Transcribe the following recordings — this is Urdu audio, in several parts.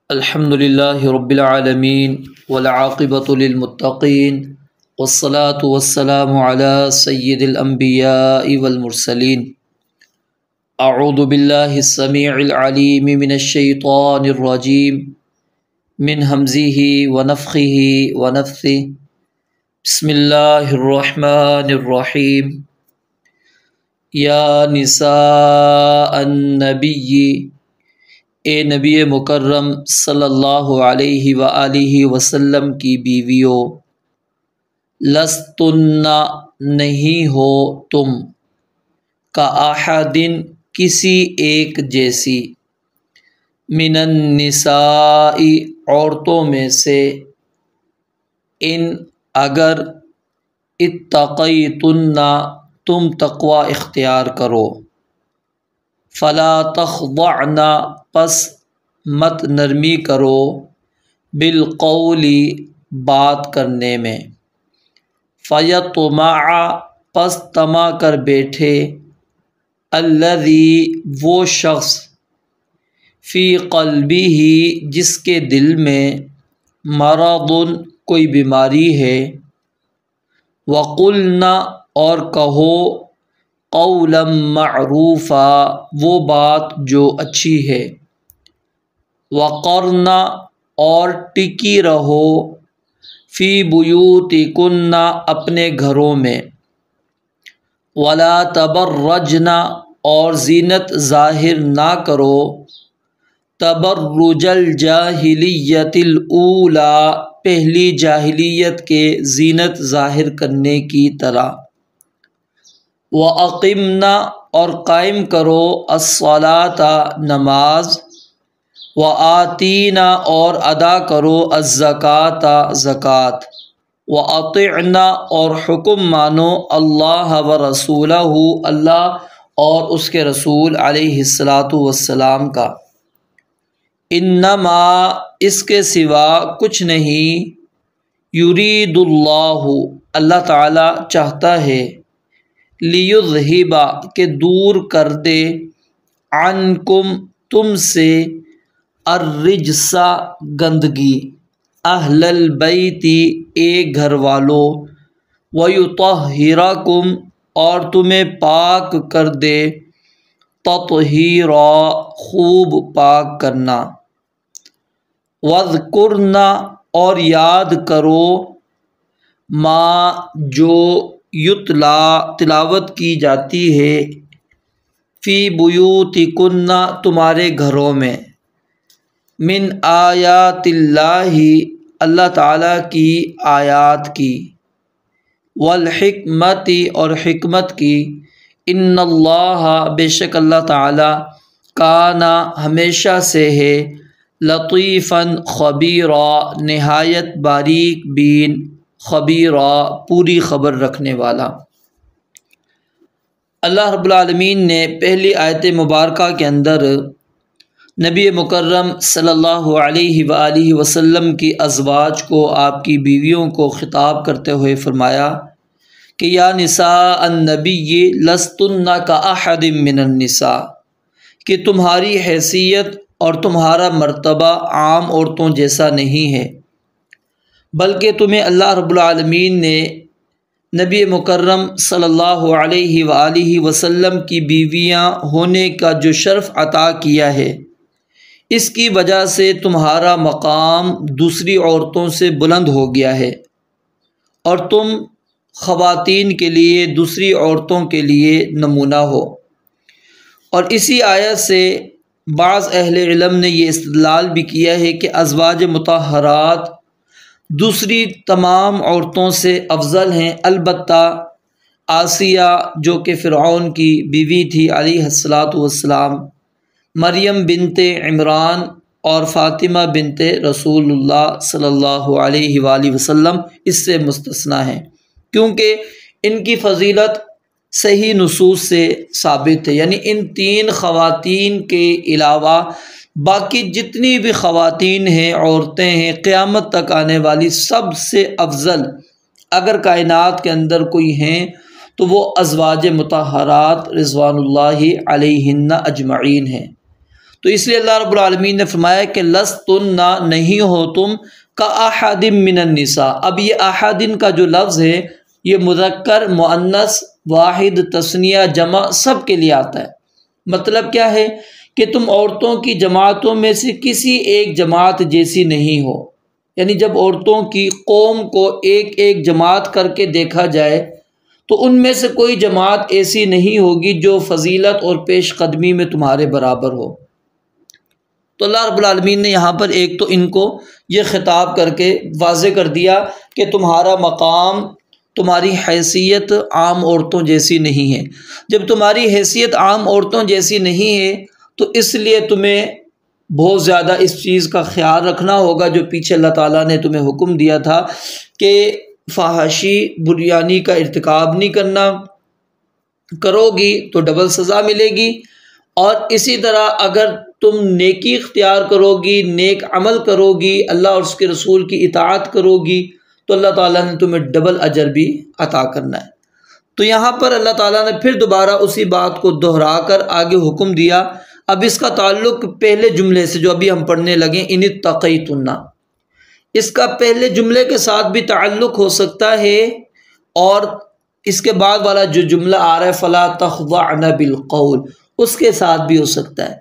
الحمد للہ رب العالمین والعاقبۃ للمتقین والصلاة والسلام علی سید الانبیاء والمرسلین۔ اعوذ باللہ السمیع العلیم من الشیطان الرجیم من ہمزہ ونفخہ ونفثہ۔ بسم اللہ الرحمن الرحیم۔ یا نساء النبی، اے نبی مکرم صلی اللہ علیہ وآلہ وسلم کی بیویوں، لستن نہیں ہو تم، کاحدن کسی ایک جیسی، من النساء عورتوں میں سے، ان اگر اتقیتن تم تقوی اختیار کرو، فلا تخضعن پس مت نرمی کرو، بالقول بات کرنے میں، فیطمع پس طمع کر بیٹھے، الذی وہ شخص، فی قلبہ جس کے دل میں، مرض کوئی بیماری ہے، وقلن اور کہو، قولا معروفا وہ بات جو اچھی ہے، وقرن اور ٹکی رہو، فی بیوتکن اپنے گھروں میں، ولا تبرجن اور زینت ظاہر نہ کرو، تبرج الجاہلیت الاولی پہلی جاہلیت کے زینت ظاہر کرنے کی طرح، وَأَقِمْنَ اور قائم کرو، الصَّلَاةَ نماز، وَآتِينَ اور ادا کرو، الزَّكَاةَ زکوٰۃ، وَأَطِعْنَ اور حکم مانو، اللہ وَرَسُولَهُ اللہ اور اس کے رسول علیہ الصلاۃ والسلام کا، انما اس کے سوا کچھ نہیں، یرید اللہ اللہ تعالی چاہتا ہے، لیذہب کہ دور کر دے، عنکم تم سے، الرجس گندگی، اہل البیت ایک گھر والوں، ویطہرکم اور تمہیں پاک کر دے، تطہیرا خوب پاک کرنا، واذکرن اور یاد کرو، ما جو یتلا تلاوت کی جاتی ہے، فی بیوتکن تمہارے گھروں میں، من آیات اللہ اللہ تعالیٰ کی آیات کی، والحکمت اور حکمت کی، ان اللہ بے شک اللہ تعالیٰ، کانا ہمیشہ سے ہے، لطیفاً خبیرا نہایت باریک بین، خبیرا پوری خبر رکھنے والا۔ اللہ رب العالمین نے پہلی آیت مبارکہ کے اندر نبی مکرم صلی اللہ علیہ وآلہ وسلم کی ازواج کو، آپ کی بیویوں کو خطاب کرتے ہوئے فرمایا کہ یا نساء النبی لستن کاحد من النساء، کہ تمہاری حیثیت اور تمہارا مرتبہ عام عورتوں جیسا نہیں ہے، بلکہ تمہیں اللہ رب العالمین نے نبی مکرم صلی اللہ علیہ وآلہ وسلم کی بیویاں ہونے کا جو شرف عطا کیا ہے، اس کی وجہ سے تمہارا مقام دوسری عورتوں سے بلند ہو گیا ہے، اور تم خواتین کے لیے، دوسری عورتوں کے لیے نمونہ ہو۔ اور اسی آیت سے بعض اہل علم نے یہ استدلال بھی کیا ہے کہ ازواج مطہرات دوسری تمام عورتوں سے افضل ہیں، البتہ آسیہ جو کہ فرعون کی بیوی تھی علیہ السلام، مریم بنت عمران اور فاطمہ بنت رسول اللہ صلی اللہ علیہ وآلہ وسلم اس سے مستثنیٰ ہیں، کیونکہ ان کی فضیلت صحیح نصوص سے ثابت ہے، یعنی ان تین خواتین کے علاوہ باقی جتنی بھی خواتین ہیں، عورتیں ہیں، قیامت تک آنے والی سب سے افضل اگر کائنات کے اندر کوئی ہیں تو وہ ازواج مطہرات رضوان اللہ علیہن اجمعین ہیں۔ تو اس لیے اللہ رب العالمین نے فرمایا کہ لستن، نہیں ہو تم، کا احد من النساء۔ اب یہ احدن کا جو لفظ ہے یہ مذکر، مؤنث، واحد، تثنیہ، جمع سب کے لیے آتا ہے۔ مطلب کیا ہے کہ تم عورتوں کی جماعتوں میں سے کسی ایک جماعت جیسی نہیں ہو، یعنی جب عورتوں کی قوم کو ایک ایک جماعت کر کے دیکھا جائے تو ان میں سے کوئی جماعت ایسی نہیں ہوگی جو فضیلت اور پیش قدمی میں تمہارے برابر ہو۔ تو اللہ رب العالمین نے یہاں پر ایک تو ان کو یہ خطاب کر کے واضح کر دیا کہ تمہارا مقام، تمہاری حیثیت عام عورتوں جیسی نہیں ہے۔ جب تمہاری حیثیت عام عورتوں جیسی نہیں ہے تو اس لیے تمہیں بہت زیادہ اس چیز کا خیال رکھنا ہوگا جو پیچھے اللہ تعالیٰ نے تمہیں حکم دیا تھا کہ فحاشی، بریانی کا ارتکاب نہیں کرنا، کرو گی تو ڈبل سزا ملے گی، اور اسی طرح اگر تم نیکی اختیار کرو گی، نیک عمل کرو گی، اللہ اور اس کے رسول کی اطاعت کرو گی تو اللہ تعالیٰ نے تمہیں ڈبل اجر بھی عطا کرنا ہے۔ تو یہاں پر اللہ تعالیٰ نے پھر دوبارہ اسی بات کو دہرا کر آگے حکم دیا۔ اب اس کا تعلق پہلے جملے سے جو ابھی ہم پڑھنے لگے، ان اتقیتن، اس کا پہلے جملے کے ساتھ بھی تعلق ہو سکتا ہے، اور اس کے بعد والا جو جملہ آ رہا ہے فلا تخضعن بالقول، اس کے ساتھ بھی ہو سکتا ہے۔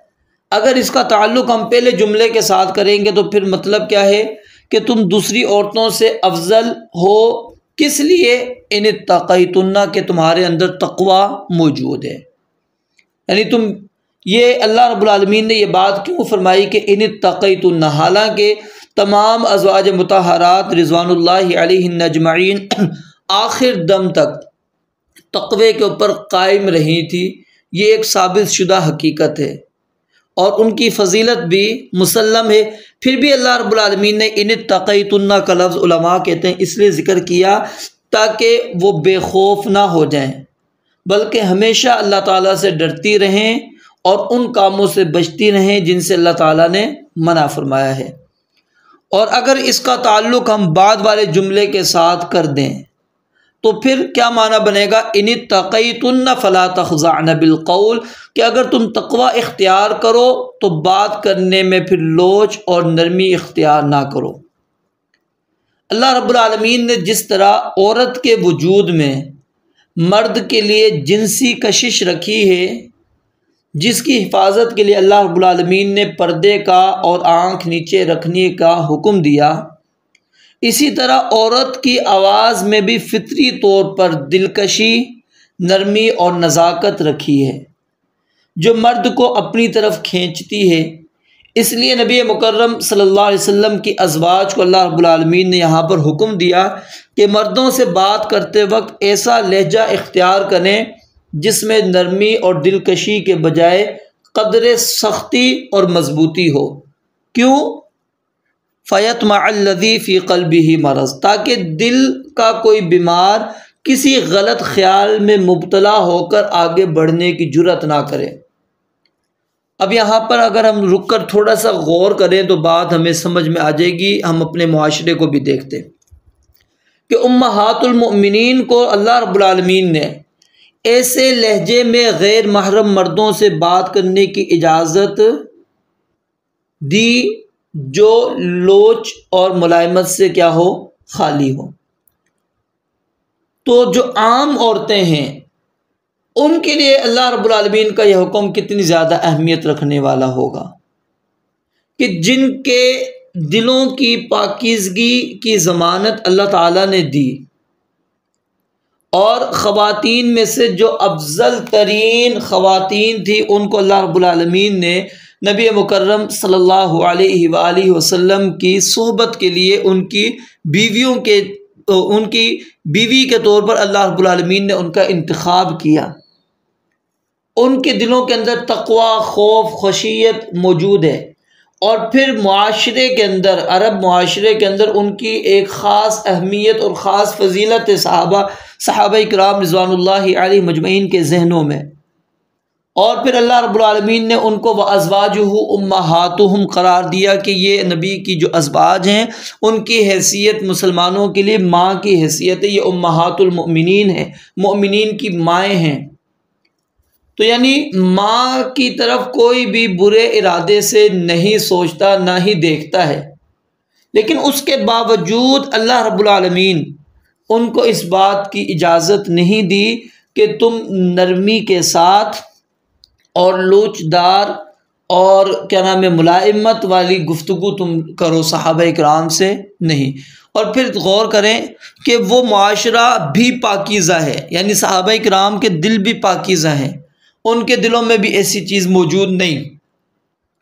اگر اس کا تعلق ہم پہلے جملے کے ساتھ کریں گے تو پھر مطلب کیا ہے کہ تم دوسری عورتوں سے افضل ہو، کس لیے؟ ان اتقیتن، کہ تمہارے اندر تقوی موجود ہے۔ یعنی تم، یہ اللہ رب العالمین نے یہ بات کیوں فرمائی کہ ان اتقیتن، حالانکہ تمام ازواج مطہرات رضوان اللہ علیہن اجمعین آخر دم تک تقوی کے اوپر قائم رہی تھی، یہ ایک ثابت شدہ حقیقت ہے اور ان کی فضیلت بھی مسلم ہے۔ پھر بھی اللہ رب العالمین نے ان اتقیتن کا لفظ علماء کہتے ہیں اس لیے ذکر کیا تاکہ وہ بے خوف نہ ہو جائیں، بلکہ ہمیشہ اللہ تعالیٰ سے ڈرتی رہیں اور ان کاموں سے بچتی رہیں جن سے اللہ تعالیٰ نے منع فرمایا ہے۔ اور اگر اس کا تعلق ہم بعد والے جملے کے ساتھ کر دیں تو پھر کیا معنی بنے گا؟ ان اتقیتن فلا تخضعن بالقول، کہ اگر تم تقوی اختیار کرو تو بات کرنے میں پھر لوچ اور نرمی اختیار نہ کرو۔ اللہ رب العالمین نے جس طرح عورت کے وجود میں مرد کے لیے جنسی کشش رکھی ہے، جس کی حفاظت کے لیے اللہ رب العالمین نے پردے کا اور آنکھ نیچے رکھنے کا حکم دیا، اسی طرح عورت کی آواز میں بھی فطری طور پر دلکشی، نرمی اور نزاکت رکھی ہے جو مرد کو اپنی طرف کھینچتی ہے۔ اس لیے نبی مکرم صلی اللہ علیہ وسلم کی ازواج کو اللہ رب العالمین نے یہاں پر حکم دیا کہ مردوں سے بات کرتے وقت ایسا لہجہ اختیار کریں جس میں نرمی اور دلکشی کے بجائے قدر سختی اور مضبوطی ہو۔ کیوں؟ فَيَطْمَعَ الَّذِي فِي قَلْبِهِ مَرَضٌ، تاکہ دل کا کوئی بیمار کسی غلط خیال میں مبتلا ہو کر آگے بڑھنے کی جرأت نہ کرے۔ اب یہاں پر اگر ہم رک کر تھوڑا سا غور کریں تو بات ہمیں سمجھ میں آ جائے گی۔ ہم اپنے معاشرے کو بھی دیکھتے کہ امہات المؤمنین کو اللہ رب العالمین نے ایسے لہجے میں غیر محرم مردوں سے بات کرنے کی اجازت دی جو لوچ اور ملائمت سے کیا ہو، خالی ہو۔ تو جو عام عورتیں ہیں ان کے لیے اللہ رب العالمین کا یہ حکم کتنی زیادہ اہمیت رکھنے والا ہوگا کہ جن کے دلوں کی پاکیزگی کی ضمانت اللہ تعالیٰ نے دی، اور خواتین میں سے جو افضل ترین خواتین تھی ان کو اللہ رب العالمین نے نبی مکرم صلی اللہ علیہ وآلہ وسلم کی صحبت کے لیے ان کی بیوی کے طور پر اللہ رب العالمین نے ان کا انتخاب کیا۔ ان کے دلوں کے اندر تقوی، خوف، خشیت موجود ہے، اور پھر معاشرے کے اندر، عرب معاشرے کے اندر ان کی ایک خاص اہمیت اور خاص فضیلت ہے صحابہ کرام رضوان اللہ علیہ مجمعین کے ذہنوں میں۔ اور پھر اللہ رب العالمین نے ان کو وَأَزْوَاجُهُ أُمَّهَاتُهُمْ قرار دیا کہ یہ نبی کی جو ازواج ہیں ان کی حیثیت مسلمانوں کے لیے ماں کی حیثیت ہے، یہ امہات المؤمنین ہیں، مؤمنین کی مائیں ہیں۔ تو یعنی ماں کی طرف کوئی بھی برے ارادے سے نہیں سوچتا نہ ہی دیکھتا ہے، لیکن اس کے باوجود اللہ رب العالمین ان کو اس بات کی اجازت نہیں دی کہ تم نرمی کے ساتھ اور لوچ دار اور کیا نام ہے ملائمت والی گفتگو تم کرو صحابہ کرام سے، نہیں۔ اور پھر غور کریں کہ وہ معاشرہ بھی پاکیزہ ہے، یعنی صحابہ کرام کے دل بھی پاکیزہ ہیں، ان کے دلوں میں بھی ایسی چیز موجود نہیں،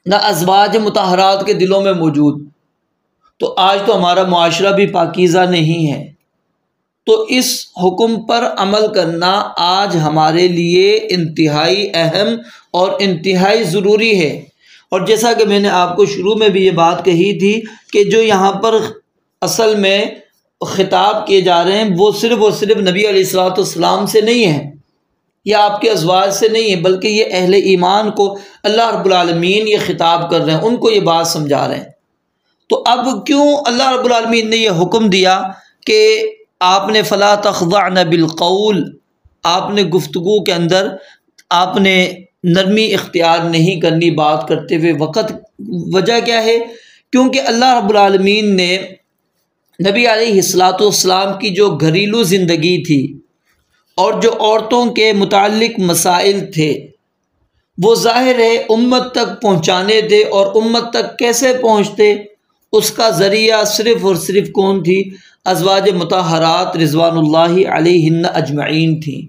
نہ ازواج مطہرات کے دلوں میں موجود۔ تو آج تو ہمارا معاشرہ بھی پاکیزہ نہیں ہے، تو اس حکم پر عمل کرنا آج ہمارے لیے انتہائی اہم اور انتہائی ضروری ہے۔ اور جیسا کہ میں نے آپ کو شروع میں بھی یہ بات کہی تھی کہ جو یہاں پر اصل میں خطاب کیے جا رہے ہیں وہ صرف اور صرف نبی علیہ الصلوۃ والسلام سے نہیں ہے یا آپ کے ازواج سے نہیں ہے، بلکہ یہ اہل ایمان کو اللہ رب العالمین یہ خطاب کر رہے ہیں، ان کو یہ بات سمجھا رہے ہیں۔ تو اب کیوں اللہ رب العالمین نے یہ حکم دیا کہ آپ نے فلا تخضعن بالقول، آپ نے گفتگو کے اندر آپ نے نرمی اختیار نہیں کرنی بات کرتے ہوئے وقت؟ وجہ کیا ہے؟ کیونکہ اللہ رب العالمین نے نبی علیہ الصلوۃ والسلام کی جو گھریلو زندگی تھی اور جو عورتوں کے متعلق مسائل تھے وہ ظاہر ہے امت تک پہنچانے تھے، اور امت تک کیسے پہنچتے؟ اس کا ذریعہ صرف اور صرف کون تھی؟ ازواج مطہرات رضوان اللہ علیہن اجمعین تھیں،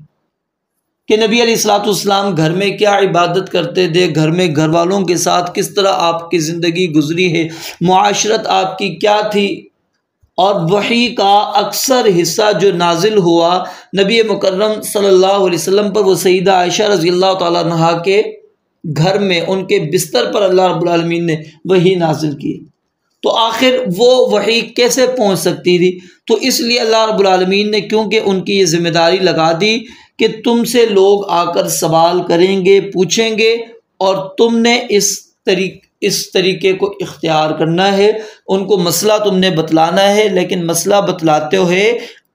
کہ نبی علیہ الصلوۃ والسلام گھر میں کیا عبادت کرتے تھے، گھر میں گھر والوں کے ساتھ کس طرح آپ کی زندگی گزری ہے، معاشرت آپ کی کیا تھی۔ اور وحی کا اکثر حصہ جو نازل ہوا نبی مکرم صلی اللہ علیہ وسلم پر، وہ سیدہ عائشہ رضی اللہ تعالیٰ عنہا کے گھر میں ان کے بستر پر اللہ رب العالمین نے وحی نازل کی۔ تو آخر وہ وحی کیسے پہنچ سکتی تھی؟ تو اس لیے اللہ رب العالمین نے کیونکہ ان کی یہ ذمہ داری لگا دی کہ تم سے لوگ آ کر سوال کریں گے، پوچھیں گے، اور تم نے اس طریقے کو اختیار کرنا ہے، ان کو مسئلہ تم نے بتلانا ہے، لیکن مسئلہ بتلاتے ہوئے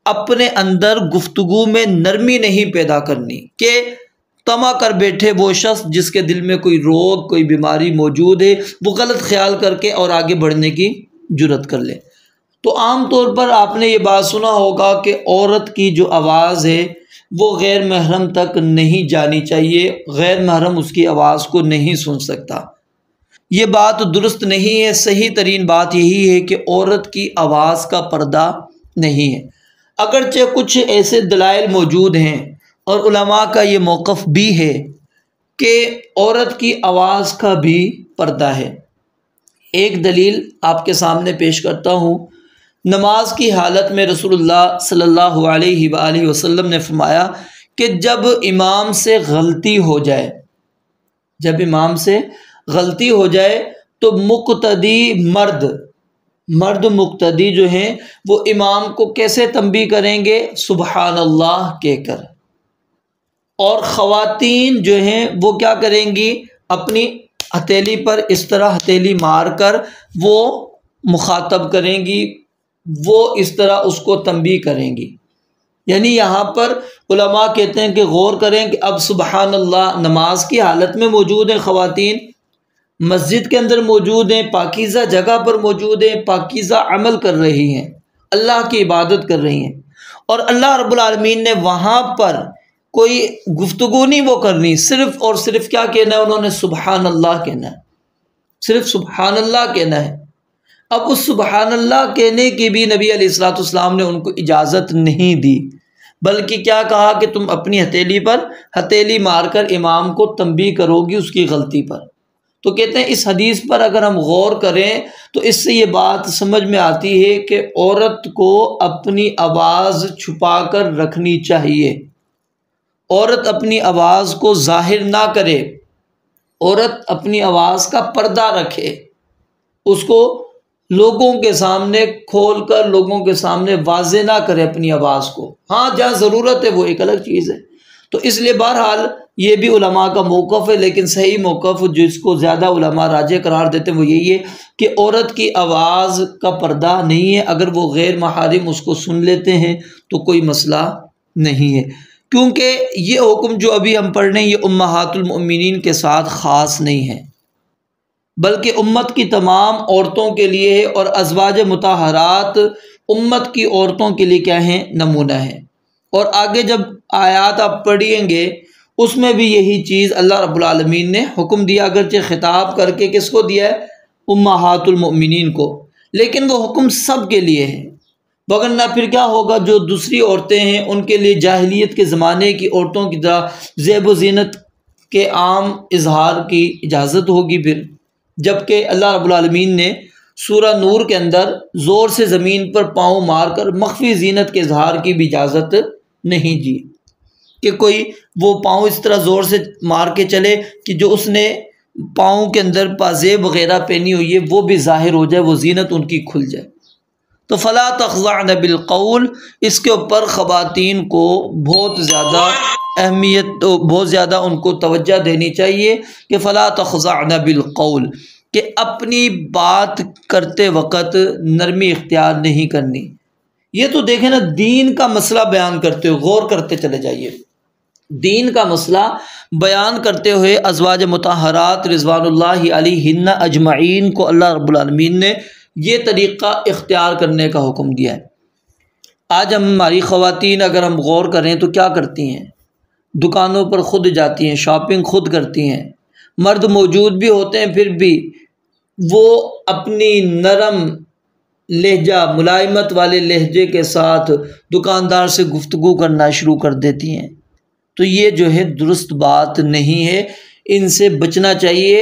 اپنے اندر گفتگو میں نرمی نہیں پیدا کرنی کہ طمع کر بیٹھے وہ شخص جس کے دل میں کوئی روگ، کوئی بیماری موجود ہے، وہ غلط خیال کر کے اور آگے بڑھنے کی جرات کر لے۔ تو عام طور پر آپ نے یہ بات سنا ہوگا کہ عورت کی جو آواز ہے وہ غیر محرم تک نہیں جانی چاہیے، غیر محرم اس کی آواز کو نہیں سن سکتا۔ یہ بات درست نہیں ہے۔ صحیح ترین بات یہی ہے کہ عورت کی آواز کا پردہ نہیں ہے، اگرچہ کچھ ایسے دلائل موجود ہیں اور علماء کا یہ موقف بھی ہے کہ عورت کی آواز کا بھی پردہ ہے۔ ایک دلیل آپ کے سامنے پیش کرتا ہوں۔ نماز کی حالت میں رسول اللہ صلی اللہ علیہ وآلہ وسلم نے فرمایا کہ جب امام سے غلطی ہو جائے، تو مقتدی مرد مقتدی جو ہیں وہ امام کو کیسے تنبیہ کریں گے؟ سبحان اللہ کہہ کر۔ اور خواتین جو ہیں وہ کیا کریں گی؟ اپنی ہتھیلی پر اس طرح ہتھیلی مار کر وہ مخاطب کریں گی، وہ اس طرح اس کو تنبیہ کریں گی۔ یعنی یہاں پر علماء کہتے ہیں کہ غور کریں کہ اب سبحان اللہ نماز کی حالت میں موجود ہیں، خواتین مسجد کے اندر موجود ہیں، پاکیزہ جگہ پر موجود ہیں، پاکیزہ عمل کر رہی ہیں، اللہ کی عبادت کر رہی ہیں، اور اللہ رب العالمین نے وہاں پر کوئی گفتگو نہیں وہ کرنی، صرف اور صرف کیا کہنا ہے؟ انہوں نے سبحان اللہ کہنا ہے، صرف سبحان اللہ کہنا ہے۔ اب اس سبحان اللہ کہنے کی بھی نبی علیہ الصلوۃ والسلام نے ان کو اجازت نہیں دی، بلکہ کیا کہا کہ تم اپنی ہتھیلی پر ہتھیلی مار کر امام کو تنبیہ کرو گی اس کی غلطی پر۔ تو کہتے ہیں اس حدیث پر اگر ہم غور کریں تو اس سے یہ بات سمجھ میں آتی ہے کہ عورت کو اپنی آواز چھپا کر رکھنی چاہیے، عورت اپنی آواز کو ظاہر نہ کرے، عورت اپنی آواز کا پردہ رکھے، اس کو لوگوں کے سامنے کھول کر لوگوں کے سامنے واضح نہ کرے اپنی آواز کو۔ ہاں جہاں ضرورت ہے وہ ایک الگ چیز ہے۔ تو اس لیے بہرحال یہ بھی علماء کا موقف ہے، لیکن صحیح موقف جس کو زیادہ علماء راجح قرار دیتے ہیں وہ یہی ہے کہ عورت کی آواز کا پردہ نہیں ہے، اگر وہ غیر محارم اس کو سن لیتے ہیں تو کوئی مسئلہ نہیں ہے، کیونکہ یہ حکم جو ابھی ہم پڑھ رہے ہیں یہ امہات المؤمنین کے ساتھ خاص نہیں ہے، بلکہ امت کی تمام عورتوں کے لیے ہے، اور ازواج مطہرات امت کی عورتوں کے لیے کیا ہیں؟ نمونہ ہے۔ اور آگے جب آیات آپ پڑھیں گے اس میں بھی یہی چیز اللہ رب العالمین نے حکم دیا، اگرچہ خطاب کر کے کس کو دیا ہے؟ امہات المؤمنین کو، لیکن وہ حکم سب کے لیے ہے، وگرنہ پھر کیا ہوگا؟ جو دوسری عورتیں ہیں ان کے لیے جاہلیت کے زمانے کی عورتوں کی طرح زیب و زینت کے عام اظہار کی اجازت ہوگی پھر، جبکہ اللہ رب العالمین نے سورہ نور کے اندر زور سے زمین پر پاؤں مار کر مخفی زینت کے اظہار کی بھی اجازت نہیں دی، کہ کوئی وہ پاؤں اس طرح زور سے مار کے چلے کہ جو اس نے پاؤں کے اندر پازیب وغیرہ پہنی ہوئی ہے وہ بھی ظاہر ہو جائے، وہ زینت ان کی کھل جائے۔ تو فلا تخضعن بالقول، اس کے اوپر خواتین کو بہت زیادہ اہمیت، بہت زیادہ ان کو توجہ دینی چاہیے کہ فلا تخضعن بالقول، کہ اپنی بات کرتے وقت نرمی اختیار نہیں کرنی۔ یہ تو دیکھیں نا، دین کا مسئلہ بیان کرتے ہوئے غور کرتے چلے جائیے، دین کا مسئلہ بیان کرتے ہوئے ازواج مطہرات رضوان اللہ علیہن اجمعین کو اللہ رب العالمین نے یہ طریقہ اختیار کرنے کا حکم دیا ہے۔ آج ہماری خواتین اگر ہم غور کریں تو کیا کرتی ہیں؟ دکانوں پر خود جاتی ہیں، شاپنگ خود کرتی ہیں، مرد موجود بھی ہوتے ہیں پھر بھی وہ اپنی نرم لہجہ، ملائمت والے لہجے کے ساتھ دکاندار سے گفتگو کرنا شروع کر دیتی ہیں۔ تو یہ جو ہے درست بات نہیں ہے، ان سے بچنا چاہیے۔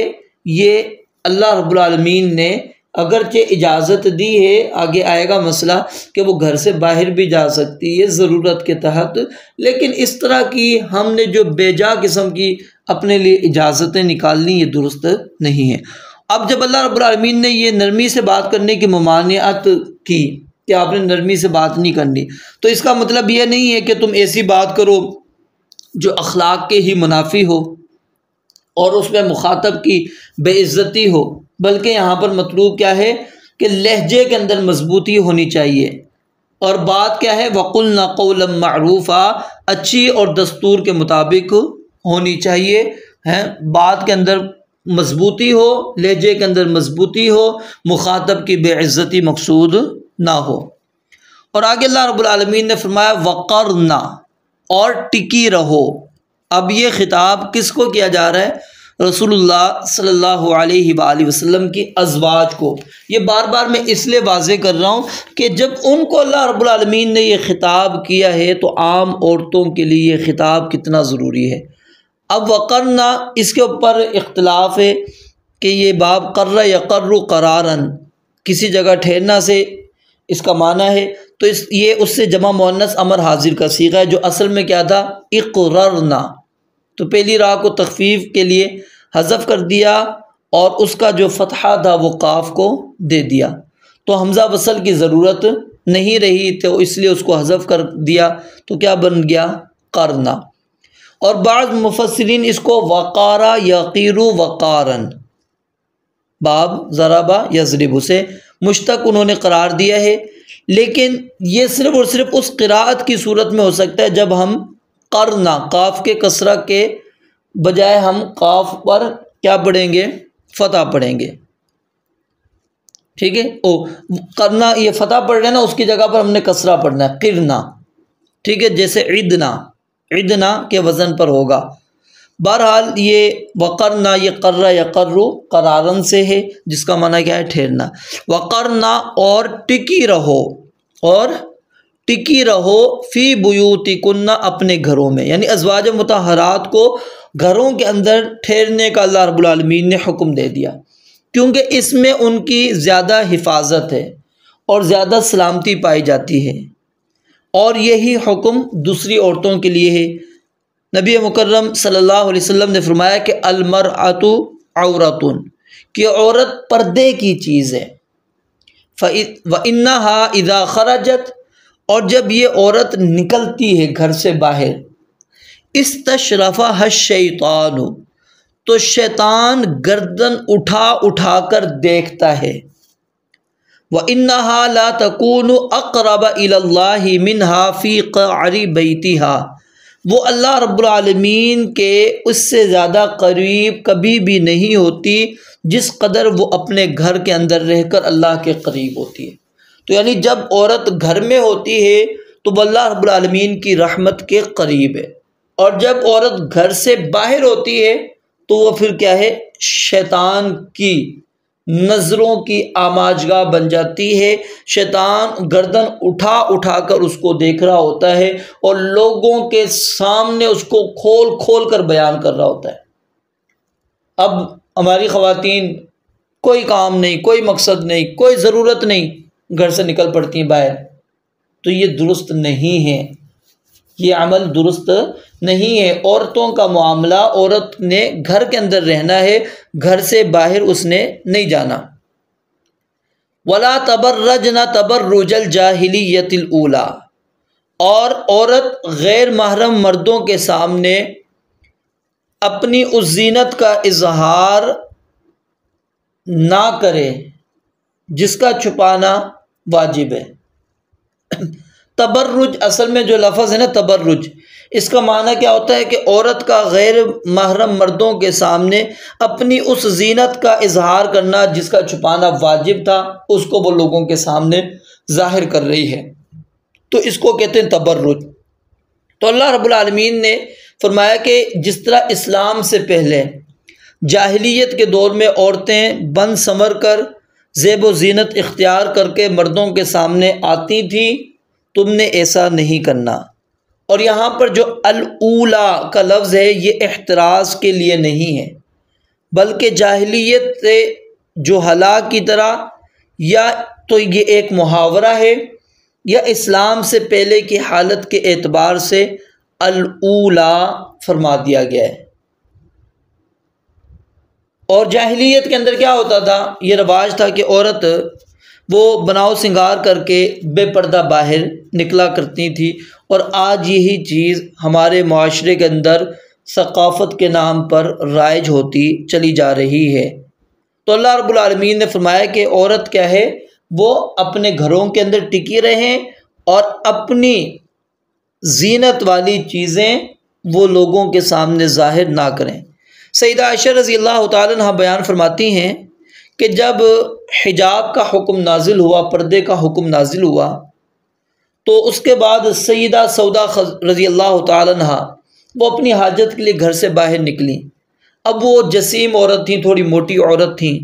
یہ اللہ رب العالمین نے اگرچہ اجازت دی ہے، آگے آئے گا مسئلہ کہ وہ گھر سے باہر بھی جا سکتی ہے ضرورت کے تحت، لیکن اس طرح کی ہم نے جو بے جا قسم کی اپنے لیے اجازتیں نکالنی یہ درست نہیں ہے۔ اب جب اللہ رب العالمین نے یہ نرمی سے بات کرنے کی ممانعت کی کہ آپ نے نرمی سے بات نہیں کرنی، تو اس کا مطلب یہ نہیں ہے کہ تم ایسی بات کرو جو اخلاق کے ہی منافی ہو اور اس میں مخاطب کی بے عزتی ہو، بلکہ یہاں پر مطلوب کیا ہے کہ لہجے کے اندر مضبوطی ہونی چاہیے، اور بات کیا ہے؟ وَقُلْنَا قَوْلًا مَعْرُوفًا، اچھی اور دستور کے مطابق ہونی چاہیے، بات کے اندر مضبوطی ہو، لہجے کے اندر مضبوطی ہو، مخاطب کی بے عزتی مقصود نہ ہو۔ اور آگے اللہ رب العالمین نے فرمایا وَقَرْنَا، اور ٹکی رہو۔ اب یہ خطاب کس کو کیا جا رہا ہے؟ رسول اللہ صلی اللہ علیہ وآلہ وسلم کی ازواج کو۔ یہ بار بار میں اس لیے واضح کر رہا ہوں کہ جب ان کو اللہ رب العالمین نے یہ خطاب کیا ہے تو عام عورتوں کے لیے یہ خطاب کتنا ضروری ہے۔ اب وقرنا، اس کے اوپر اختلاف ہے کہ یہ باب قرر یقر قراراً، کسی جگہ ٹھہرنا سے اس کا معنی ہے، تو یہ اس سے جمع مؤنث امر حاضر کا صیغہ ہے جو اصل میں کیا تھا؟ اقررنا۔ تو پہلی راہ کو تخفیف کے لیے حذف کر دیا اور اس کا جو فتحہ تھا وہ قاف کو دے دیا، تو حمزہ وصل کی ضرورت نہیں رہی تو اس لیے اس کو حذف کر دیا، تو کیا بن گیا؟ قرنا۔ اور بعض مفسرین اس کو وقارا یقیر وقارن، باب ضربہ یضرب سے مشتق انہوں نے قرار دیا ہے، لیکن یہ صرف اور صرف اس قراءت کی صورت میں ہو سکتا ہے جب ہم قرنا، قاف کے کسرہ کے بجائے ہم قاف پر کیا پڑھیں گے؟ فتح پڑھیں گے، ٹھیک ہے؟ قرنا یہ فتح پڑھ رہے ہیں نا، اس کی جگہ پر ہم نے کسرہ پڑھنا ہے، قرنا، ٹھیک ہے؟ جیسے عدنا، عدنا کے وزن پر ہوگا۔ بہرحال یہ وقرنا، یہ قرہ یقر قرارن سے ہے جس کا معنی کیا ہے؟ ٹھہرنا۔ وقرنا، اور ٹکی رہو، اور ٹکی رہو فی بیوتکن، اپنے گھروں میں، یعنی ازواج مطہرات کو گھروں کے اندر ٹھہرنے کا اللہ رب العالمین نے حکم دے دیا، کیونکہ اس میں ان کی زیادہ حفاظت ہے اور زیادہ سلامتی پائی جاتی ہے، اور یہی حکم دوسری عورتوں کے لیے ہے۔ نبی مکرم صلی اللہ علیہ وسلم نے فرمایا کہ المرأۃ عورۃ، کہ عورت پردے کی چیز ہے، وَإِنَّهَا إِذَا خَرَجَتْ، اور جب یہ عورت نکلتی ہے گھر سے باہر، استشرفها الشیطان، تو شیطان گردن اٹھا اٹھا کر دیکھتا ہے، وَإِنَّهَا لَا تَكُونُ أَقْرَبَ إِلَى اللَّهِ مِنْهَا فِي قَعْرِ بَيْتِهَا، وہ اللہ رب العالمین کے اس سے زیادہ قریب کبھی بھی نہیں ہوتی جس قدر وہ اپنے گھر کے اندر رہ کر اللہ کے قریب ہوتی ہے۔ تو یعنی جب عورت گھر میں ہوتی ہے تو وہ اللہ رب العالمین کی رحمت کے قریب ہے، اور جب عورت گھر سے باہر ہوتی ہے تو وہ پھر کیا ہے، شیطان کی نظروں کی آماجگاہ بن جاتی ہے۔ شیطان گردن اٹھا اٹھا کر اس کو دیکھ رہا ہوتا ہے اور لوگوں کے سامنے اس کو کھول کھول کر بیان کر رہا ہوتا ہے۔ اب ہماری خواتین کوئی کام نہیں، کوئی مقصد نہیں، کوئی ضرورت نہیں، گھر سے نکل پڑتی ہیں باہر، تو یہ درست نہیں ہے، یہ عمل درست نہیں ہے۔ عورتوں کا معاملہ، عورت نے گھر کے اندر رہنا ہے، گھر سے باہر اس نے نہیں جانا۔ وَلَا تَبَرَّجْنَ تَبَرُّجَ الْجَاهِلِيَّةِ الْأُولَىٰ، اور عورت غیر محرم مردوں کے سامنے اپنی اس زینت کا اظہار نہ کرے جس کا چھپانا واجب ہے۔ تبرج اصل میں جو لفظ ہے نا تبرج، اس کا معنی کیا ہوتا ہے کہ عورت کا غیر محرم مردوں کے سامنے اپنی اس زینت کا اظہار کرنا جس کا چھپانا واجب تھا، اس کو وہ لوگوں کے سامنے ظاہر کر رہی ہے، تو اس کو کہتے ہیں تبرج۔ تو اللہ رب العالمین نے فرمایا کہ جس طرح اسلام سے پہلے جاہلیت کے دور میں عورتیں بن سنور کر زیب و زینت اختیار کر کے مردوں کے سامنے آتی تھیں، تم نے ایسا نہیں کرنا۔ اور یہاں پر جو الاولا کا لفظ ہے یہ احتراز کے لیے نہیں ہے، بلکہ جاہلیت سے جو ہلاک کی طرح، یا تو یہ ایک محاورہ ہے یا اسلام سے پہلے کی حالت کے اعتبار سے الاولا فرما دیا گیا ہے۔ اور جاہلیت کے اندر کیا ہوتا تھا، یہ رواج تھا کہ عورت وہ بناؤ سنگار کر کے بے پردہ باہر نکلا کرتی تھی، اور آج یہی چیز ہمارے معاشرے کے اندر ثقافت کے نام پر رائج ہوتی چلی جا رہی ہے۔ تو اللہ رب العالمین نے فرمایا کہ عورت کیا ہے، وہ اپنے گھروں کے اندر ٹکی رہیں اور اپنی زینت والی چیزیں وہ لوگوں کے سامنے ظاہر نہ کریں۔ سیدہ عائشہ رضی اللہ تعالیٰ عنہا بیان فرماتی ہیں کہ جب حجاب کا حکم نازل ہوا، پردے کا حکم نازل ہوا، تو اس کے بعد سیدہ سودا رضی اللہ تعالیٰ عنہا وہ اپنی حاجت کے لیے گھر سے باہر نکلیں۔ اب وہ جسیم عورت تھیں، تھوڑی موٹی عورت تھیں،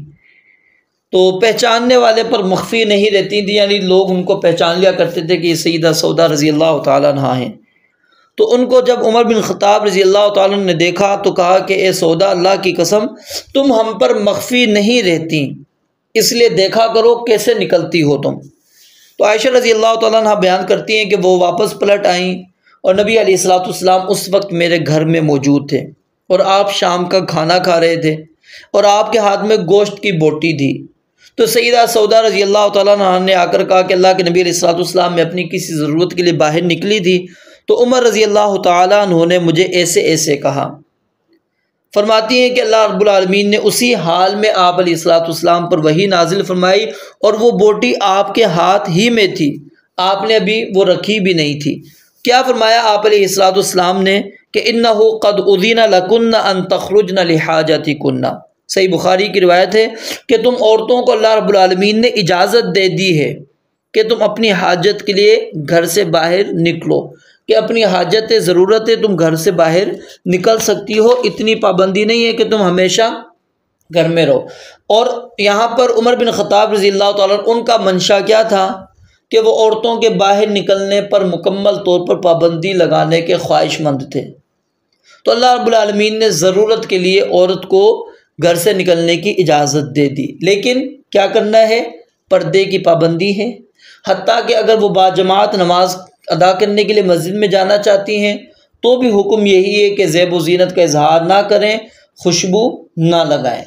تو پہچاننے والے پر مخفی نہیں رہتی تھیں، یعنی لوگ ان کو پہچان لیا کرتے تھے کہ یہ سیدہ سودا رضی اللہ تعالیٰ عنہا ہیں۔ تو ان کو جب عمر بن خطاب رضی اللہ تعالیٰ عنہ نے دیکھا تو کہا کہ اے سودا، اللہ کی قسم تم ہم پر مخفی نہیں رہتی، اس لیے دیکھا کرو کیسے نکلتی ہو تم۔ تو عائشہ رضی اللہ تعالیٰ عنہ بیان کرتی ہیں کہ وہ واپس پلٹ آئیں، اور نبی علیہ الصلوۃ والسلام اس وقت میرے گھر میں موجود تھے، اور آپ شام کا کھانا کھا رہے تھے، اور آپ کے ہاتھ میں گوشت کی بوٹی تھی۔ تو سیدہ سودا رضی اللہ تعالیٰ عنہ نے آ کر کہا کہ اللہ کے نبی علیہ الصلوۃ والسلام میں اپنی کسی ضرورت کے لیے باہر نکلی تھی، تو عمر رضی اللہ تعالیٰ عنہ نے مجھے ایسے ایسے کہا۔ فرماتی ہیں کہ اللہ رب العالمین نے اسی حال میں آپ علیہ الصلوۃ والسلام پر وحی نازل فرمائی، اور وہ بوٹی آپ کے ہاتھ ہی میں تھی، آپ نے ابھی وہ رکھی بھی نہیں تھی۔ کیا فرمایا آپ علیہ الصلوۃ والسلام نے کہ انہ قد اذن لکن ان تخرجن لحاجتکن۔ صحیح بخاری کی روایت ہے کہ تم عورتوں کو اللہ رب العالمین نے اجازت دے دی ہے کہ تم اپنی حاجت کے لیے گھر سے باہر نکلو، کہ اپنی حاجت ضرورت ہے تم گھر سے باہر نکل سکتی ہو، اتنی پابندی نہیں ہے کہ تم ہمیشہ گھر میں رہو۔ اور یہاں پر عمر بن خطاب رضی اللہ تعالیٰ عنہ ان کا منشا کیا تھا کہ وہ عورتوں کے باہر نکلنے پر مکمل طور پر پابندی لگانے کے خواہش مند تھے۔ تو اللہ رب العالمین نے ضرورت کے لیے عورت کو گھر سے نکلنے کی اجازت دے دی، لیکن کیا کرنا ہے، پردے کی پابندی ہے۔ حتیٰ کہ اگر وہ باجماعت نماز ادا کرنے کے لیے مسجد میں جانا چاہتی ہیں تو بھی حکم یہی ہے کہ زیب و زینت کا اظہار نہ کریں، خوشبو نہ لگائیں،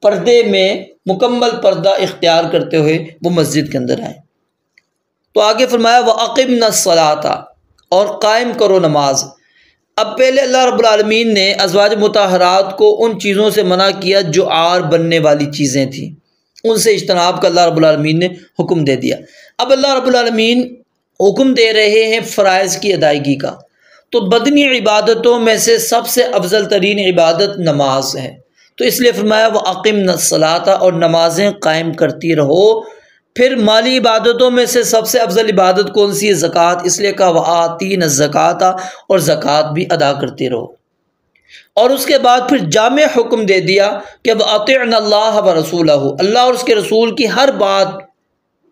پردے میں مکمل پردہ اختیار کرتے ہوئے وہ مسجد کے اندر آئیں۔ تو آگے فرمایا وَأَقِمْنَا الصَّلَاةَ، اور قائم کرو نماز۔ اب پہلے اللہ رب العالمین نے ازواج مطہرات کو ان چیزوں سے منع کیا جو عار بننے والی چیزیں تھیں، ان سے اجتناب کا اللہ رب العالمین نے حکم دے دیا۔ اب اللہ رب العالمین حکم دے رہے ہیں فرائض کی ادائیگی کا، تو بدنی عبادتوں میں سے سب سے افضل ترین عبادت نماز ہے، تو اس لیے فرمایا وَأَقِمْنَا الصَّلَاةَ، اور نمازیں قائم کرتی رہو۔ پھر مالی عبادتوں میں سے سب سے افضل عبادت کون سی ہے؟ زکوٰۃ، اس لیے کہا وَآتِينَ الزَّكَاةَ، اور زکوٰۃ بھی ادا کرتے رہو۔ اور اس کے بعد پھر جامع حکم دے دیا کہ وَأَطِعْنَا اللَّهَ وَرَسُولَهُ، اللہ اور اس کے رسول کی ہر بات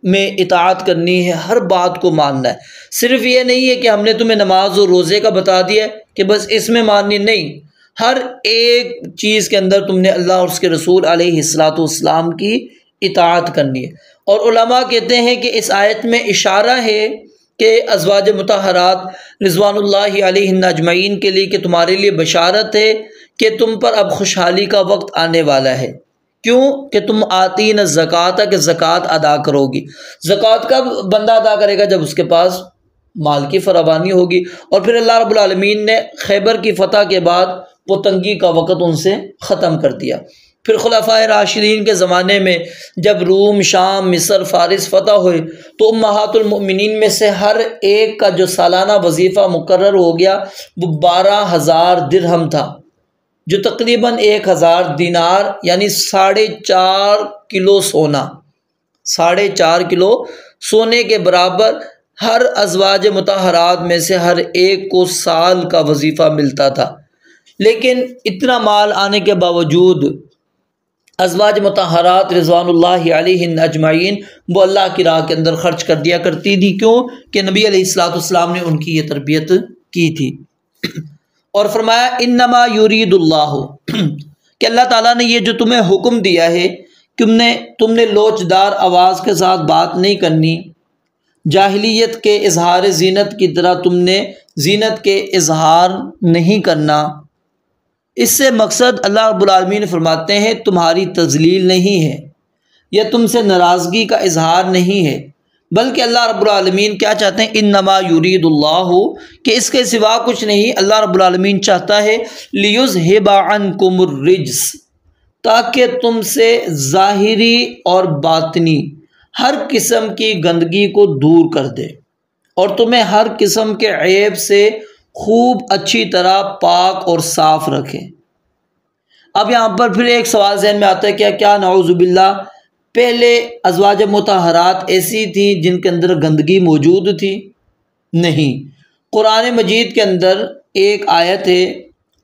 میں اطاعت کرنی ہے، ہر بات کو ماننا ہے۔ صرف یہ نہیں ہے کہ ہم نے تمہیں نماز اور روزے کا بتا دیا ہے کہ بس اس میں ماننی، نہیں، ہر ایک چیز کے اندر تم نے اللہ اور اس کے رسول علیہ الصلاۃ والسلام کی اطاعت کرنی ہے۔ اور علماء کہتے ہیں کہ اس آیت میں اشارہ ہے کہ ازواج مطہرات رضوان اللہ علیہن اجمعین کے لیے کہ تمہارے لیے بشارت ہے کہ تم پر اب خوشحالی کا وقت آنے والا ہے۔ کیوں؟ کہ تم آتین الزکوٰۃ، کہ زکوٰۃ ادا کرو گی۔ زکوٰۃ کب بندہ ادا کرے گا؟ جب اس کے پاس مال کی فراوانی ہوگی۔ اور پھر اللہ رب العالمین نے خیبر کی فتح کے بعد وہ تنگی کا وقت ان سے ختم کر دیا۔ پھر خلفائے راشدین کے زمانے میں جب روم، شام، مصر، فارس فتح ہوئے تو امہات المؤمنین میں سے ہر ایک کا جو سالانہ وظیفہ مقرر ہو گیا وہ 12,000 درہم تھا، جو تقریباً 1,000 دینار، یعنی 4.5 کلو سونا، 4.5 کلو سونے کے برابر ہر ازواج مطہرات میں سے ہر ایک کو سال کا وظیفہ ملتا تھا۔ لیکن اتنا مال آنے کے باوجود ازواج مطہرات رضوان اللہ علیہن اجمعین وہ اللہ کی راہ کے اندر خرچ کر دیا کرتی تھی۔ کیوں؟ کہ نبی علیہ الصلوۃ والسلام نے ان کی یہ تربیت کی تھی۔ اور فرمایا انما یرید اللہ، کہ اللہ تعالیٰ نے یہ جو تمہیں حکم دیا ہے تم نے لوچدار آواز کے ساتھ بات نہیں کرنی، جاہلیت کے اظہار زینت کی طرح تم نے زینت کے اظہار نہیں کرنا۔ اس سے مقصد اللہ رب العالمین فرماتے ہیں تمہاری تذلیل نہیں ہے یا تم سے ناراضگی کا اظہار نہیں ہے، بلکہ اللہ رب العالمین کیا چاہتے ہیں؟ انما یرید اللہ، کہ اس کے سوا کچھ نہیں، اللہ رب العالمین چاہتا ہے لیذھب عنکم الرجس، تاکہ تم سے ظاہری اور باطنی ہر قسم کی گندگی کو دور کر دے اور تمہیں ہر قسم کے عیب سے خوب اچھی طرح پاک اور صاف رکھے۔ اب یہاں پر پھر ایک سوال ذہن میں آتا ہے کیا نعوذ باللہ پہلے ازواج مطہرات ایسی تھیں جن کے اندر گندگی موجود تھی؟ نہیں، قرآن مجید کے اندر ایک آیت ہے،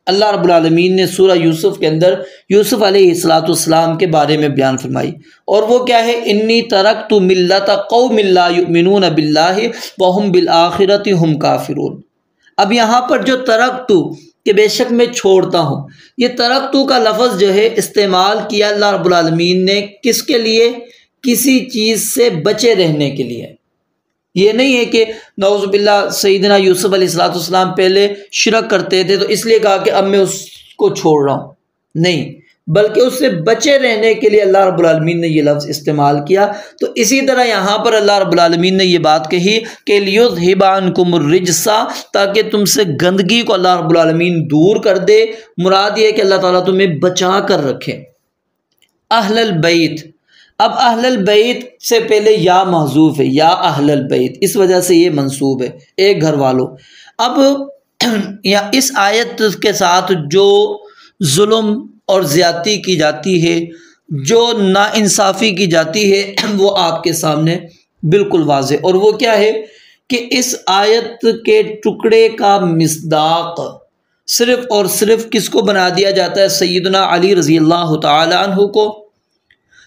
اللہ رب العالمین نے سورہ یوسف کے اندر یوسف علیہ السلام کے بارے میں بیان فرمائی، اور وہ کیا ہے؟ انی ترکت ملت قوم لا یؤمنون باللہ وہم بالآخرۃ ہم کافرون۔ اب یہاں پر جو ترکتو، کہ بے شک میں چھوڑتا ہوں، یہ ترکتو کا لفظ جو ہے استعمال کیا اللہ رب العالمین نے کس کے لیے؟ کسی چیز سے بچے رہنے کے لیے۔ یہ نہیں ہے کہ نعوذ باللہ سیدنا یوسف علیہ السلام پہلے شرک کرتے تھے تو اس لیے کہا کہ اب میں اس کو چھوڑ رہا ہوں، نہیں، بلکہ اس سے بچے رہنے کے لیے اللہ رب العالمین نے یہ لفظ استعمال کیا۔ تو اسی طرح یہاں پر اللہ رب العالمین نے یہ بات کہی کہ لیذھب عنکم الرجس، تاکہ تم سے گندگی کو اللہ رب العالمین دور کر دے۔ مراد یہ ہے کہ اللہ تعالیٰ تمہیں بچا کر رکھے۔ اہل البیت، اب اہل البیت سے پہلے یا محذوف ہے، یا اہل البیت، اس وجہ سے یہ منصوب ہے، ایک گھر والوں۔ اب اس آیت کے ساتھ جو ظلم اور زیادتی کی جاتی ہے، جو ناانصافی کی جاتی ہے، وہ آپ کے سامنے بالکل واضح، اور وہ کیا ہے کہ اس آیت کے ٹکڑے کا مصداق صرف اور صرف کس کو بنا دیا جاتا ہے؟ سیدنا علی رضی اللہ تعالی عنہ کو،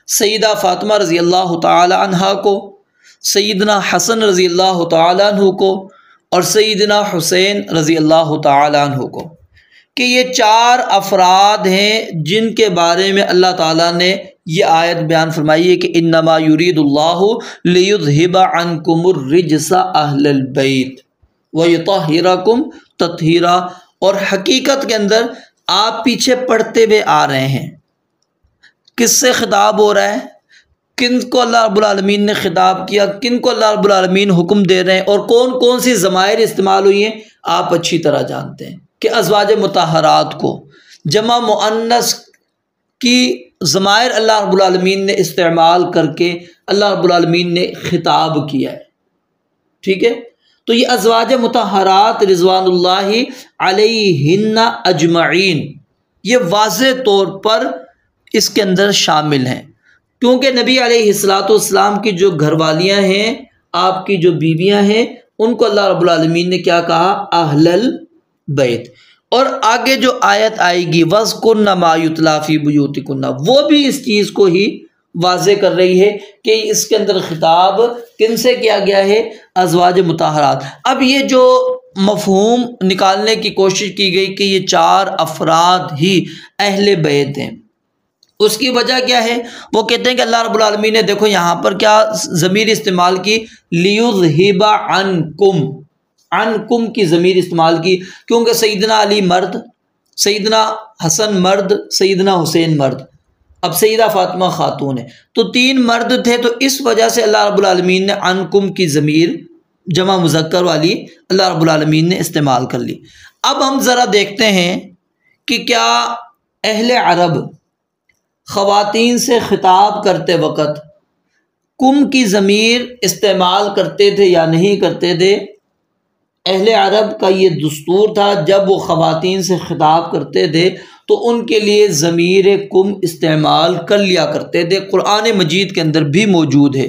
سیدہ فاطمہ رضی اللہ تعالی عنہا کو، سیدنا حسن رضی اللہ تعالی عنہ کو، اور سیدنا حسین رضی اللہ تعالی عنہ کو، کہ یہ 4 افراد ہیں جن کے بارے میں اللہ تعالیٰ نے یہ آیت بیان فرمائی ہے کہ انما یرید اللہ لیذھب عنکم الرجس اہل البیت ویطہرکم تطہیرا۔ اور حقیقت کے اندر آپ پیچھے پڑھتے ہوئے آ رہے ہیں، کس سے خطاب ہو رہا ہے؟ کن کو اللہ رب العالمین نے خطاب کیا؟ کن کو اللہ رب العالمین حکم دے رہے ہیں؟ اور کون کون سی ضمائر استعمال ہوئی ہیں آپ اچھی طرح جانتے ہیں کہ ازواج مطہرات کو جمع مؤنث کی ضمائر اللہ رب العالمین نے استعمال کر کے اللہ رب العالمین نے خطاب کیا ہے، ٹھیک ہے؟ تو یہ ازواج مطہرات رضوان اللہ علیہن اجمعین یہ واضح طور پر اس کے اندر شامل ہیں، کیونکہ نبی علیہ الصلاۃ والسلام کی جو گھر والیاں ہیں، آپ کی جو بیویاں ہیں، ان کو اللہ رب العالمین نے کیا کہا؟ اہل البیت۔ اور آگے جو آیت آئے گی وَاذْكُرْنَ مَا يُتْلَىٰ فِي بُيُوتِكُنَّ، وہ بھی اس چیز کو ہی واضح کر رہی ہے کہ اس کے اندر خطاب کن سے کیا گیا ہے؟ ازواج مطہرات۔ اب یہ جو مفہوم نکالنے کی کوشش کی گئی کہ یہ 4 افراد ہی اہل بیت ہیں، اس کی وجہ کیا ہے؟ وہ کہتے ہیں کہ اللہ رب العالمین نے دیکھو یہاں پر کیا ضمیر استعمال کی؟ لیُذْہِبَ عَنْکُم، عنکم کی ضمیر استعمال کی، کیونکہ سیدنا علی مرد، سیدنا حسن مرد، سیدنا حسین مرد، اب سیدہ فاطمہ خاتون ہے، تو 3 مرد تھے، تو اس وجہ سے اللہ رب العالمین نے عنکم کی ضمیر جمع مذکر والی اللہ رب العالمین نے استعمال کر لی۔ اب ہم ذرا دیکھتے ہیں کہ کیا اہل عرب خواتین سے خطاب کرتے وقت کم کی ضمیر استعمال کرتے تھے یا نہیں کرتے تھے؟ اہل عرب کا یہ دستور تھا، جب وہ خواتین سے خطاب کرتے تھے تو ان کے لیے ضمیر کم استعمال کر لیا کرتے تھے۔ قرآن مجید کے اندر بھی موجود ہے،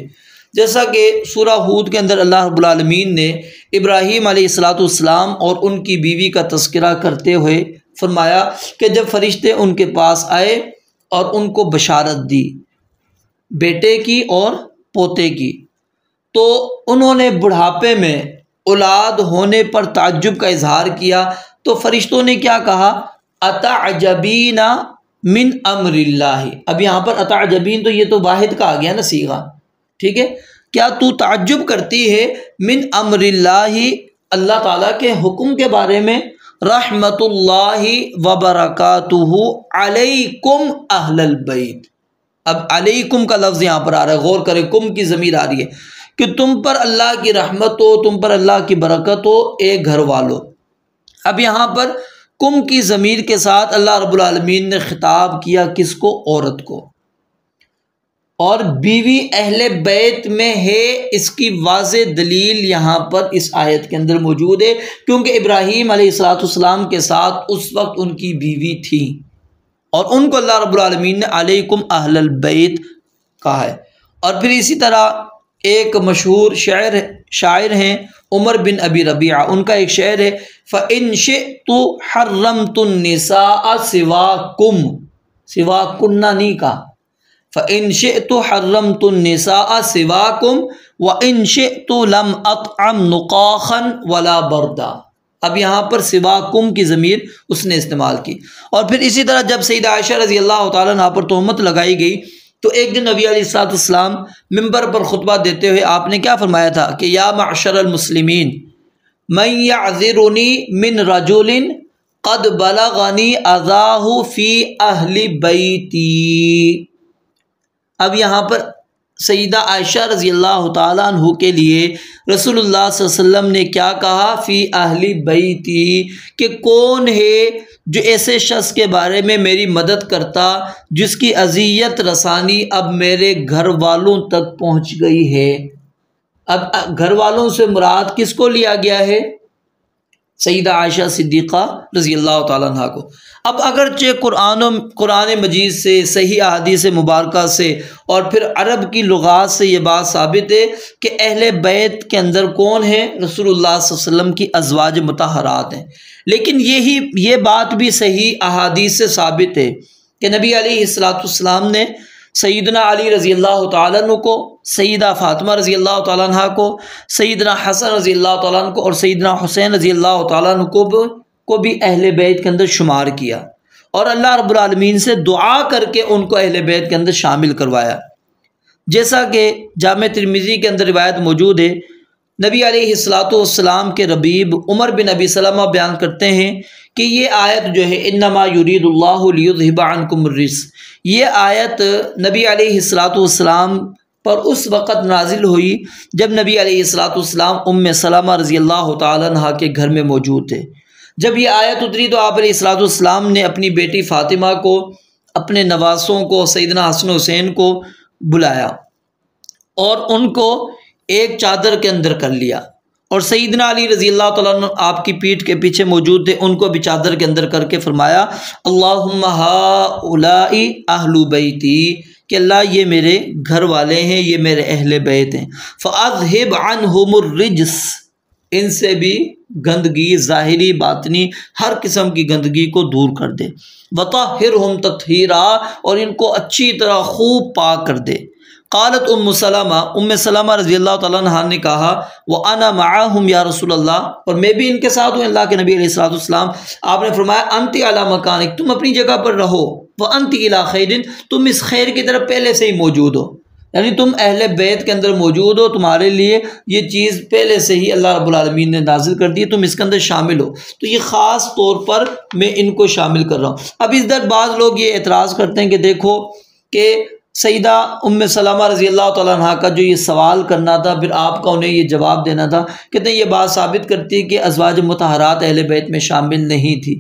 جیسا کہ سورہ ہود کے اندر اللہ رب العالمین نے ابراہیم علیہ السلام اور ان کی بیوی کا تذکرہ کرتے ہوئے فرمایا کہ جب فرشتے ان کے پاس آئے اور ان کو بشارت دی بیٹے کی اور پوتے کی، تو انہوں نے بڑھاپے میں اولاد ہونے پر تعجب کا اظہار کیا، تو فرشتوں نے کیا کہا؟ اتعجبین من امر اللہ۔ اب یہاں پر اتعجبین تو یہ تو واحد کا آ گیا نا صیغہ، ٹھیک ہے، کیا تو تعجب کرتی ہے من امر اللہ، اللہ تعالیٰ کے حکم کے بارے میں؟ رحمت اللہ وبرکاتہ علیکم اہل البیت۔ اب علیکم کا لفظ یہاں پر آ رہا ہے، غور کریں، کم کی ضمیر آ رہی ہے کہ تم پر اللہ کی رحمت ہو، تم پر اللہ کی برکت ہو، ایک گھر والوں۔ اب یہاں پر کم کی ضمیر کے ساتھ اللہ رب العالمین نے خطاب کیا کس کو؟ عورت کو، اور بیوی اہل بیت میں ہے، اس کی واضح دلیل یہاں پر اس آیت کے اندر موجود ہے، کیونکہ ابراہیم علیہ السلام کے ساتھ اس وقت ان کی بیوی تھی اور ان کو اللہ رب العالمین نے علیکم اہل البیت کہا ہے۔ اور پھر اسی طرح ایک مشہور شاعر ہیں عمر بن ابی ربیعہ، ان کا ایک شعر ہے فَإِن شِئْتُ حَرَّمْتُ النِّسَاءَ سِوَاكُمْ، سِوَاكُنَّ نہیں کہا، فَإِن شِئْتُ حَرَّمْتُ النِّسَاءَ سِوَاكُمْ وَإِن شِئْتُ لَمْ أَطْعَمْ نُقَاخًا وَلَا بَرْدًا۔ اب یہاں پر سِوَاكُمْ کی ضمیر اس نے استعمال کی۔ اور پھر اسی طرح جب سیدہ عائشہ رضی اللہ تعالیٰ عنہا پر تہمت لگائی گئی تو ایک دن نبی علیہ السلام ممبر پر خطبہ دیتے ہوئے آپ نے کیا فرمایا تھا کہ یا معشر المسلمین من یعذرنی من رجل قد بلغنی اذاہ فی اہل بیتی۔ اب یہاں پر سیدہ عائشہ رضی اللہ تعالیٰ عنہ کے لیے رسول اللہ صلی اللہ علیہ وسلم نے کیا کہا؟ فی اہل بیتی، کہ کون ہے جو ایسے شخص کے بارے میں میری مدد کرتا جس کی اذیت رسانی اب میرے گھر والوں تک پہنچ گئی ہے۔ اب گھر والوں سے مراد کس کو لیا گیا ہے؟ سیدہ عائشہ صدیقہ رضی اللہ تعالیٰ عنہ کو۔ اب اگرچہ قرآن مجید سے، صحیح احادیث مبارکہ سے اور پھر عرب کی لغات سے یہ بات ثابت ہے کہ اہل بیت کے اندر کون ہے؟ رسول اللہ صلی اللہ علیہ وسلم کی ازواج مطہرات ہیں، لیکن یہ بات بھی صحیح احادیث سے ثابت ہے کہ نبی علیہ السلام نے سیدنا علی رضی اللہ تعالیٰ عنہ کو، سیدہ فاطمہ رضی اللہ تعالیٰ عنہ کو، سیدنا حسن رضی اللہ تعالیٰ عنہ کو اور سیدنا حسین رضی اللہ تعالیٰ عنہ کو بھی اہل بیت کے اندر شمار کیا، اور اللہ رب العالمین سے دعا کر کے ان کو اہل بیت کے اندر شامل کروایا۔ جیسا کہ جامع ترمذی کے اندر روایت موجود ہے، نبی علیہ السلام کے ربیب عمر بن ابی سلمہ بیان کرتے ہیں کہ یہ آیت جو ہے انما یرید اللہ لیذھب عنکم الرجس، یہ آیت نبی علیہ السلام پر اس وقت نازل ہوئی جب نبی علیہ السلام ام سلمہ رضی اللہ تعالیٰ عنہ کے گھر میں موجود تھے۔ جب یہ آیت اتری تو آپ علیہ السلام نے اپنی بیٹی فاطمہ کو، اپنے نواسوں کو، سیدنا حسن حسین کو بلایا اور ان کو ایک چادر کے اندر کر لیا اور سیدنا علی رضی اللہ تعالیٰ عنہ آپ کی پیٹھ کے پیچھے موجود تھے، ان کو بھی چادر کے اندر کر کے فرمایا اللہم ہؤلاء اہل بیتی، کہ اللہ یہ میرے گھر والے ہیں، یہ میرے اہل بیت ہیں، فاذہب عنہم الرجس، ان سے بھی گندگی ظاہری باطنی ہر قسم کی گندگی کو دور کر دے، وطہرہم تطہیرا، اور ان کو اچھی طرح خوب پاک کر دے۔ قالت ام سلمہ رضی اللہ تعالیٰ عنہ نے کہا وَأَنَا مَعَهُمْ یا رسول اللہ، اور میں بھی ان کے ساتھ ہوں اللہ کے نبی علیہ الصلوۃ والسلام۔ آپ نے فرمایا انت علی مکانک، تم اپنی جگہ پر رہو، وانت الی خیر، تم اس خیر کی طرف پہلے سے ہی موجود ہو، یعنی تم اہل بیت کے اندر موجود ہو، تمہارے لیے یہ چیز پہلے سے ہی اللہ رب العالمین نے نازل کر دی ہے، تم اس کے اندر شامل ہو۔ تو یہ خاص طور پر میں ان کو شامل کر رہا ہوں۔ اب اس در بعض لوگ یہ اعتراض کرتے ہیں کہ دیکھو کہ سیدہ ام سلمہ رضی اللہ تعالیٰ عنہ کا جو یہ سوال کرنا تھا، پھر آپ کا انہیں یہ جواب دینا تھا، کہتے ہیں یہ بات ثابت کرتی ہے کہ ازواج مطہرات اہل بیت میں شامل نہیں تھی،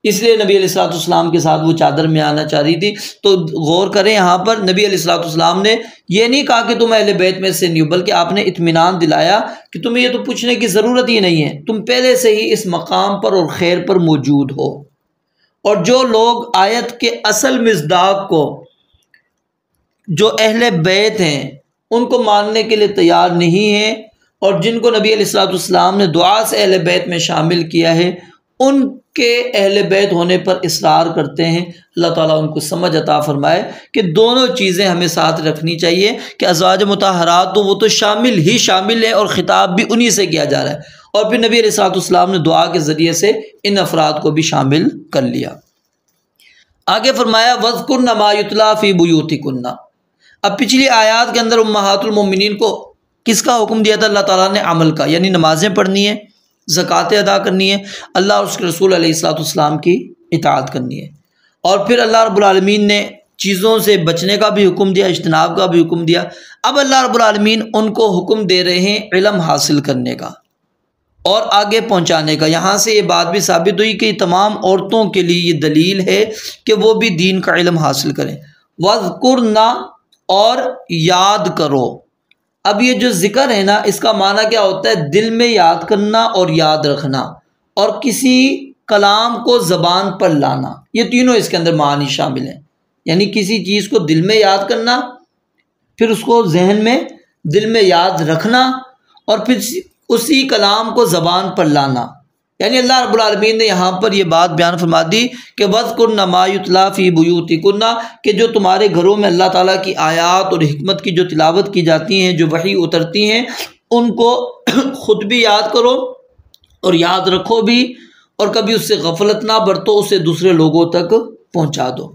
اس لیے نبی علیہ الصلوۃ والسلام کے ساتھ وہ چادر میں آنا چاہ رہی تھی۔ تو غور کریں، یہاں پر نبی علیہ الصلوۃ والسلام نے یہ نہیں کہا کہ تم اہل بیت میں سے نہیں ہو، بلکہ آپ نے اطمینان دلایا کہ تمہیں یہ تو پوچھنے کی ضرورت ہی نہیں ہے، تم پہلے سے ہی اس مقام پر اور خیر پر موجود ہو۔ اور جو لوگ آیت کے اصل مصداق کو، جو اہل بیت ہیں، ان کو ماننے کے لیے تیار نہیں ہیں، اور جن کو نبی علیہ الصلوۃ والسلام نے دعا سے اہل بیت میں شامل کیا ہے، ان کے اہل بیت ہونے پر اصرار کرتے ہیں، اللہ تعالیٰ ان کو سمجھ عطا فرمائے کہ دونوں چیزیں ہمیں ساتھ رکھنی چاہیے کہ ازواج مطہرات تو وہ تو شامل ہی شامل ہیں، اور خطاب بھی انہی سے کیا جا رہا ہے، اور پھر نبی علیہ الصلوۃ والسلام نے دعا کے ذریعے سے ان افراد کو بھی شامل کر لیا۔ آگے فرمایا وَاذْكُرْنَ مَا يُتْلَىٰ فِي بُيُوتِكُنَّ۔ اب پچھلی آیات کے اندر امہات المومنین کو کس کا حکم دیا تھا اللہ تعالیٰ نے؟ عمل کا، یعنی نمازیں پڑھنی ہے، زکوٰۃ ادا کرنی ہے، اللہ اور اس کے رسول علیہ الصلوۃ والسلام کی اطاعت کرنی ہے، اور پھر اللہ رب العالمین نے چیزوں سے بچنے کا بھی حکم دیا، اجتناب کا بھی حکم دیا۔ اب اللہ رب العالمین ان کو حکم دے رہے ہیں علم حاصل کرنے کا اور آگے پہنچانے کا۔ یہاں سے یہ بات بھی ثابت ہوئی کہ تمام عورتوں کے لیے یہ دلیل ہے کہ وہ بھی دین کا علم حاصل کریں۔ وَاذْكُرْنَ، اور یاد کرو۔ اب یہ جو ذکر ہے نا، اس کا معنی کیا ہوتا ہے؟ دل میں یاد کرنا اور یاد رکھنا، اور کسی کلام کو زبان پر لانا، یہ تینوں اس کے اندر معنی شامل ہیں۔ یعنی کسی چیز کو دل میں یاد کرنا، پھر اس کو ذہن میں دل میں یاد رکھنا، اور پھر اسی کلام کو زبان پر لانا۔ یعنی اللہ رب العالمین نے یہاں پر یہ بات بیان فرما دی کہ وَاذْكُرْنَ مَا يُتْلَىٰ فِي بُيُوتِكُنَّ، کہ جو تمہارے گھروں میں اللہ تعالیٰ کی آیات اور حکمت کی جو تلاوت کی جاتی ہیں، جو وحی اترتی ہیں، ان کو خود بھی یاد کرو اور یاد رکھو بھی، اور کبھی اس سے غفلت نہ برتو، اسے دوسرے لوگوں تک پہنچا دو،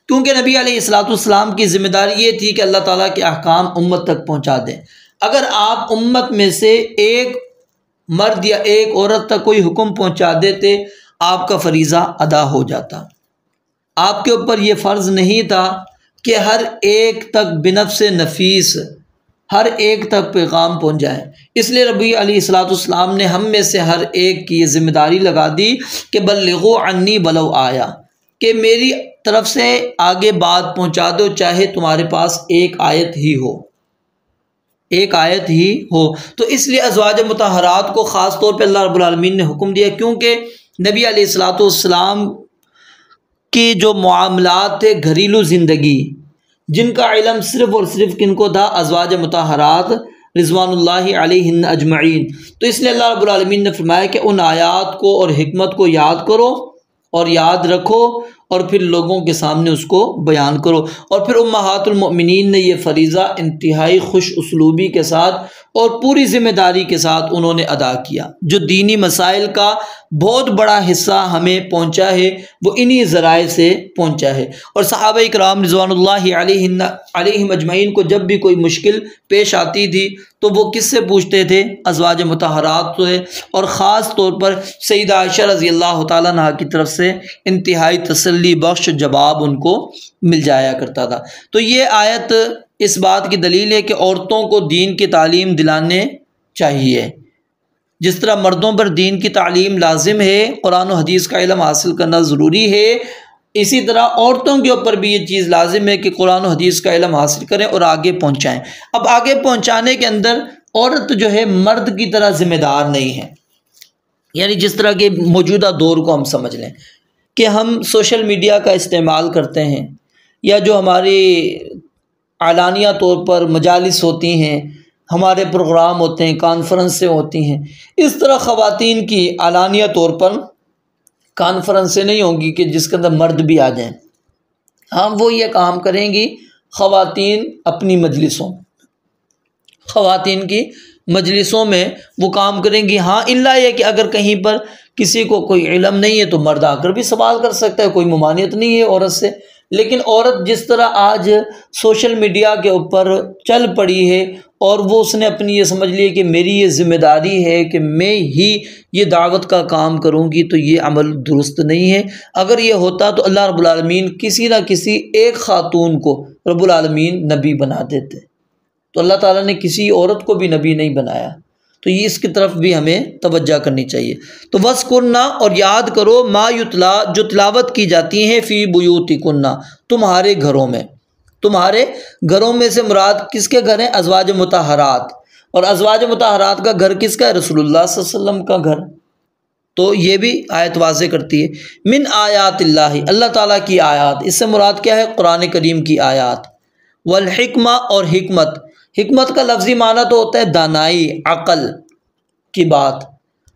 کیونکہ نبی علیہ الصلوۃ والسلام کی ذمہ داری یہ تھی کہ اللہ تعالیٰ کے احکام امت تک پہنچا دیں۔ اگر آپ امت میں سے ایک مرد یا ایک عورت تک کوئی حکم پہنچا دیتے، آپ کا فریضہ ادا ہو جاتا۔ آپ کے اوپر یہ فرض نہیں تھا کہ ہر ایک تک بنفس نفیس ہر ایک تک پیغام پہنچ جائے۔ اس لیے نبی علیہ الصلوۃ والسلام نے ہم میں سے ہر ایک کی یہ ذمہ داری لگا دی کہ بلغوا عنی ولو آیا، کہ میری طرف سے آگے بات پہنچا دو، چاہے تمہارے پاس ایک آیت ہی ہو، ایک آیت ہی ہو۔ تو اس لیے ازواج مطہرات کو خاص طور پہ اللہ رب العالمین نے حکم دیا، کیونکہ نبی علیہ الصلوۃ والسلام کے جو معاملات تھے گھریلو زندگی، جن کا علم صرف اور صرف کن کو تھا؟ ازواج مطہرات رضوان اللہ علیہن اجمعین۔ تو اس لیے اللہ رب العالمین نے فرمایا کہ ان آیات کو اور حکمت کو یاد کرو اور یاد رکھو، اور پھر لوگوں کے سامنے اس کو بیان کرو۔ اور پھر امہات المؤمنین نے یہ فریضہ انتہائی خوش اسلوبی کے ساتھ اور پوری ذمہ داری کے ساتھ انہوں نے ادا کیا۔ جو دینی مسائل کا بہت بڑا حصہ ہمیں پہنچا ہے، وہ انہی ذرائع سے پہنچا ہے۔ اور صحابہ اکرام رضوان اللہ علیہم اجمعین کو جب بھی کوئی مشکل پیش آتی تھی تو وہ کس سے پوچھتے تھے؟ ازواج مطہرات سے، اور خاص طور پر سیدہ عائشہ رضی اللہ تعالیٰ عنہا کی طرف سے انتہائی تسلی بخش جواب ان کو مل جایا کرتا تھا۔ تو یہ آیت اس بات کی دلیل ہے کہ عورتوں کو دین کی تعلیم دلانے چاہیے، جس طرح مردوں پر دین کی تعلیم لازم ہے، قرآن و حدیث کا علم حاصل کرنا ضروری ہے، اسی طرح عورتوں کے اوپر بھی یہ چیز لازم ہے کہ قرآن و حدیث کا علم حاصل کریں اور آگے پہنچائیں۔ اب آگے پہنچانے کے اندر عورت جو ہے مرد کی طرح ذمہ دار نہیں ہے. یعنی جس طرح کے موجودہ دور کو ہم سمجھ لیں کہ ہم سوشل میڈیا کا استعمال کرتے ہیں، یا جو ہماری اعلانیہ طور پر مجالس ہوتی ہیں، ہمارے پروگرام ہوتے ہیں، کانفرنسیں ہوتی ہیں، اس طرح خواتین کی اعلانیہ طور پر کانفرنسیں نہیں ہوں گی کہ جس کے اندر مرد بھی آ جائیں. ہاں وہ یہ کام کریں گی خواتین اپنی مجلسوں، خواتین کی مجلسوں میں وہ کام کریں گی. ہاں الا یہ کہ اگر کہیں پر کسی کو کوئی علم نہیں ہے تو مرد آ کر بھی سوال کر سکتا ہے، کوئی ممانعت نہیں ہے عورت سے. لیکن عورت جس طرح آج سوشل میڈیا کے اوپر چل پڑی ہے اور وہ اس نے اپنی یہ سمجھ لی کہ میری یہ ذمہ داری ہے کہ میں ہی یہ دعوت کا کام کروں گی، تو یہ عمل درست نہیں ہے. اگر یہ ہوتا تو اللہ رب العالمین کسی نہ کسی ایک خاتون کو رب العالمین نبی بنا دیتے. تو اللہ تعالیٰ نے کسی عورت کو بھی نبی نہیں بنایا. تو یہ اس کی طرف بھی ہمیں توجہ کرنی چاہیے. تو وَاذْكُرْنَ اور یاد کرو ما یتلا جو تلاوت کی جاتی ہیں فی بیوتکن تمہارے گھروں میں. تمہارے گھروں میں سے مراد کس کے گھر ہیں؟ ازواج مطہرات. اور ازواج مطہرات کا گھر کس کا ہے؟ رسول اللہ صلی اللہ علیہ وسلم کا گھر. تو یہ بھی آیت واضح کرتی ہے. من آیات اللہ اللہ تعالیٰ کی آیات، اس سے مراد کیا ہے؟ قرآن کریم کی آیات. والحکمہ اور حکمت. حکمت کا لفظی معنی تو ہوتا ہے دانائی، عقل کی بات،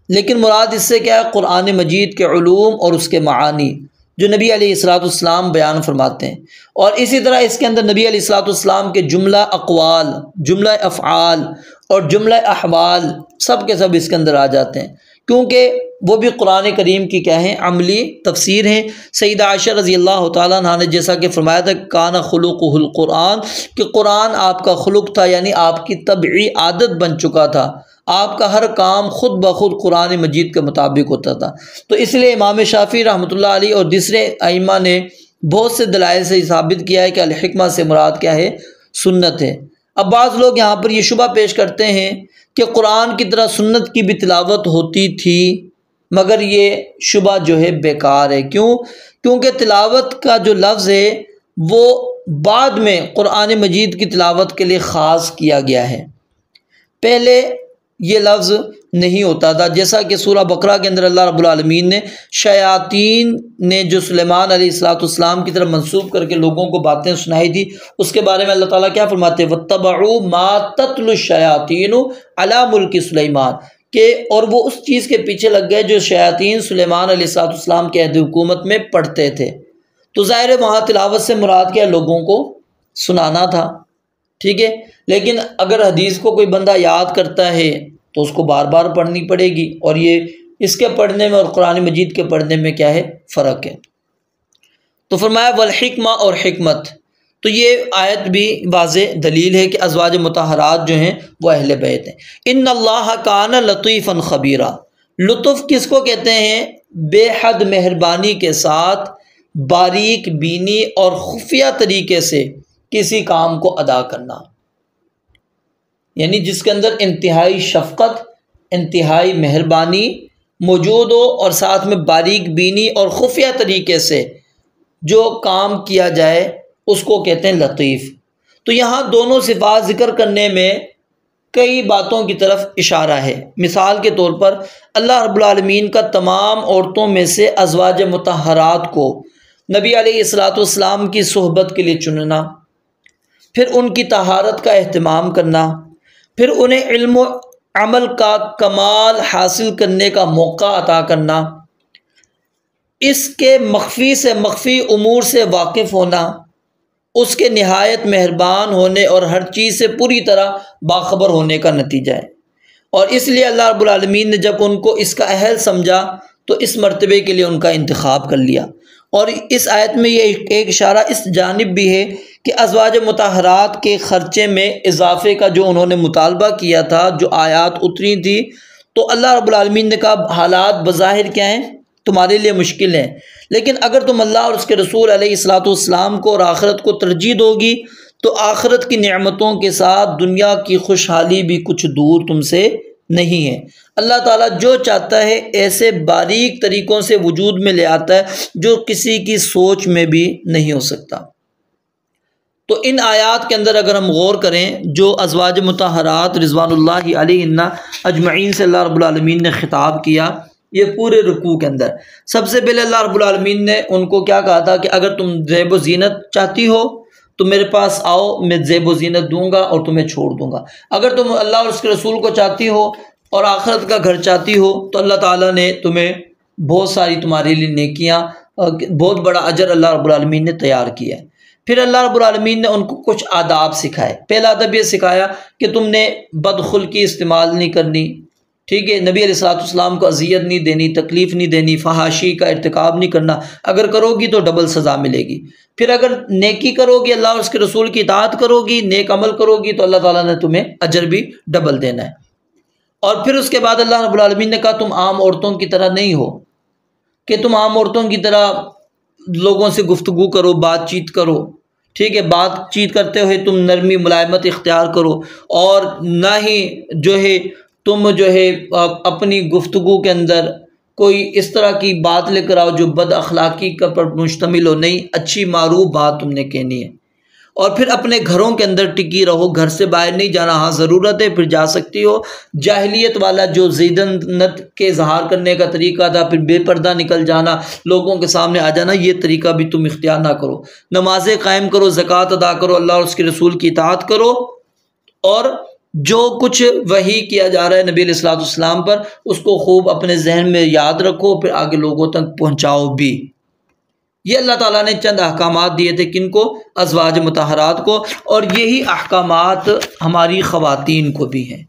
لیکن مراد اس سے کیا ہے؟ قرآن مجید کے علوم اور اس کے معانی جو نبی علیہ الصلوۃ والسلام بیان فرماتے ہیں. اور اسی طرح اس کے اندر نبی علیہ الصلوۃ والسلام کے جملہ اقوال، جملہ افعال اور جملہ احوال سب کے سب اس کے اندر آ جاتے ہیں، کیونکہ وہ بھی قرآن کریم کی کیا ہیں؟ عملی تفسیر ہیں. سیدہ عائشہ رضی اللہ تعالیٰ عنہ نے جیسا کہ فرمایا تھا کان خلقہ القرآن، کہ قرآن آپ کا خلق تھا، یعنی آپ کی طبعی عادت بن چکا تھا، آپ کا ہر کام خود بخود قرآن مجید کے مطابق ہوتا تھا. تو اس لیے امام شافعی رحمۃ اللہ علیہ اور دوسرے ائمہ نے بہت سے دلائل سے ثابت کیا ہے کہ الحکمہ سے مراد کیا ہے؟ سنت ہے. اب بعض لوگ یہاں پر یہ شبہ پیش کرتے ہیں کہ قرآن کی طرح سنت کی بھی تلاوت ہوتی تھی، مگر یہ شبہ جو ہے بیکار ہے. کیوں؟ کیونکہ تلاوت کا جو لفظ ہے وہ بعد میں قرآن مجید کی تلاوت کے لیے خاص کیا گیا ہے، پہلے یہ لفظ نہیں ہوتا تھا. جیسا کہ سورہ بقرہ کے اندر اللہ رب العالمین نے شیاطین نے جو سلیمان علیہ الصلوۃ والسلام کی طرف منسوب کر کے لوگوں کو باتیں سنائی تھی، اس کے بارے میں اللہ تعالیٰ کیا فرماتے ہیں؟ وَاتَّبَعُوا مَا تَتْلُو الشَّيَاطِينُ عَلَىٰ مُلْكِ سلیمان، کہ اور وہ اس چیز کے پیچھے لگ گئے جو شیاطین سلیمان علیہ الصلوۃ والسلام کے عہد حکومت میں پڑھتے تھے. تو ظاہر ہے وہاں تلاوت سے مراد کیا؟ لوگوں کو سنانا تھا. ٹھیک ہے، لیکن اگر حدیث کو کوئی بندہ یاد کرتا ہے تو اس کو بار بار پڑھنی پڑے گی، اور یہ اس کے پڑھنے میں اور قرآن مجید کے پڑھنے میں کیا ہے؟ فرق ہے. تو فرمایا والحکمہ اور حکمت. تو یہ آیت بھی واضح دلیل ہے کہ ازواج مطہرات جو ہیں وہ اہل بیت ہیں. ان اللہ کان لطیفا خبیرا. لطف کس کو کہتے ہیں؟ بے حد مہربانی کے ساتھ باریک بینی اور خفیہ طریقے سے کسی کام کو ادا کرنا، یعنی جس کے اندر انتہائی شفقت، انتہائی مہربانی موجود ہو، اور ساتھ میں باریک بینی اور خفیہ طریقے سے جو کام کیا جائے اس کو کہتے ہیں لطیف. تو یہاں دونوں صفات ذکر کرنے میں کئی باتوں کی طرف اشارہ ہے. مثال کے طور پر اللہ رب العالمین کا تمام عورتوں میں سے ازواج مطہرات کو نبی علیہ الصلوۃ والسلام کی صحبت کے لیے چننا، پھر ان کی طہارت کا اہتمام کرنا، پھر انہیں علم و عمل کا کمال حاصل کرنے کا موقع عطا کرنا، اس کے مخفی سے مخفی امور سے واقف ہونا، اس کے نہایت مہربان ہونے اور ہر چیز سے پوری طرح باخبر ہونے کا نتیجہ ہے. اور اس لیے اللہ رب العالمین نے جب ان کو اس کا اہل سمجھا تو اس مرتبے کے لیے ان کا انتخاب کر لیا. اور اس آیت میں یہ ایک اشارہ اس جانب بھی ہے کہ ازواج مطہرات کے خرچے میں اضافے کا جو انہوں نے مطالبہ کیا تھا، جو آیات اتری تھی، تو اللہ رب العالمین نے کہا حالات بظاہر کیا ہیں؟ تمہارے لیے مشکل ہیں، لیکن اگر تم اللہ اور اس کے رسول علیہ الصلوۃ والسلام کو اور آخرت کو ترجیح دو گی تو آخرت کی نعمتوں کے ساتھ دنیا کی خوشحالی بھی کچھ دور تم سے نہیں ہے. اللہ تعالیٰ جو چاہتا ہے ایسے باریک طریقوں سے وجود میں لے آتا ہے جو کسی کی سوچ میں بھی نہیں ہو سکتا. تو ان آیات کے اندر اگر ہم غور کریں جو ازواج مطہرات رضوان اللہ علیہن اجمعین سے اللہ رب العالمین نے خطاب کیا، یہ پورے رکوع کے اندر سب سے پہلے اللہ رب العالمین نے ان کو کیا کہا تھا کہ اگر تم زیب و زینت چاہتی ہو تو میرے پاس آؤ، میں زیب و زینت دوں گا اور تمہیں چھوڑ دوں گا۔ اگر تم اللہ اور اس کے رسول کو چاہتی ہو اور آخرت کا گھر چاہتی ہو تو اللہ تعالیٰ نے تمہیں بہت ساری تمہارے لیے نیکیاں، بہت بڑا اجر اللہ رب العالمین نے تیار کیا ہے۔ پھر اللہ رب العالمین نے ان کو کچھ آداب سکھائے۔ پہلا ادب یہ سکھایا کہ تم نے بدخلقی استعمال نہیں کرنی، ٹھیک ہے، نبی علیہ الصلوۃ والسلام کو اذیت نہیں دینی، تکلیف نہیں دینی، فحاشی کا ارتکاب نہیں کرنا، اگر کرو گی تو ڈبل سزا ملے گی۔ پھر اگر نیکی کرو گی، اللہ اور اس کے رسول کی اطاعت کرو گی، نیک عمل کرو گی تو اللہ تعالیٰ نے تمہیں اجر بھی ڈبل دینا ہے۔ اور پھر اس کے بعد اللہ رب العالمین نے کہا تم عام عورتوں کی طرح نہیں ہو کہ تم عام عورتوں کی طرح لوگوں سے گفتگو کرو، بات چیت کرو، ٹھیک ہے، بات چیت کرتے ہوئے تم نرمی ملائمت اختیار کرو، اور نہ ہی جو ہے تم جو ہے اپنی گفتگو کے اندر کوئی اس طرح کی بات لے کر آؤ جو بد اخلاقی کا پر مشتمل ہو، نہیں، اچھی معروف بات تم نے کہنی ہے۔ اور پھر اپنے گھروں کے اندر ٹکی رہو، گھر سے باہر نہیں جانا، ہاں ضرورت ہے پھر جا سکتی ہو۔ جاہلیت والا جو زیدنت کے اظہار کرنے کا طریقہ تھا، پھر بے پردہ نکل جانا، لوگوں کے سامنے آ جانا، یہ طریقہ بھی تم اختیار نہ کرو۔ نمازیں قائم کرو، زکوٰۃ ادا کرو، اللہ اور اس کے رسول کی اطاعت کرو، اور جو کچھ وحی کیا جا رہا ہے نبی علیہ الصلوۃ والسلام پر اس کو خوب اپنے ذہن میں یاد رکھو، پھر آگے لوگوں تک پہنچاؤ بھی۔ یہ اللہ تعالیٰ نے چند احکامات دیے تھے، کن کو؟ ازواج مطہرات کو، اور یہی احکامات ہماری خواتین کو بھی ہیں،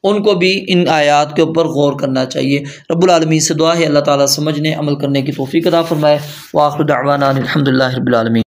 ان کو بھی ان آیات کے اوپر غور کرنا چاہیے۔ رب العالمین سے دعا ہے اللہ تعالیٰ سمجھنے عمل کرنے کی توفیق عطا فرمائے۔ وآخر دعوانا الحمدللہ رب العالمین۔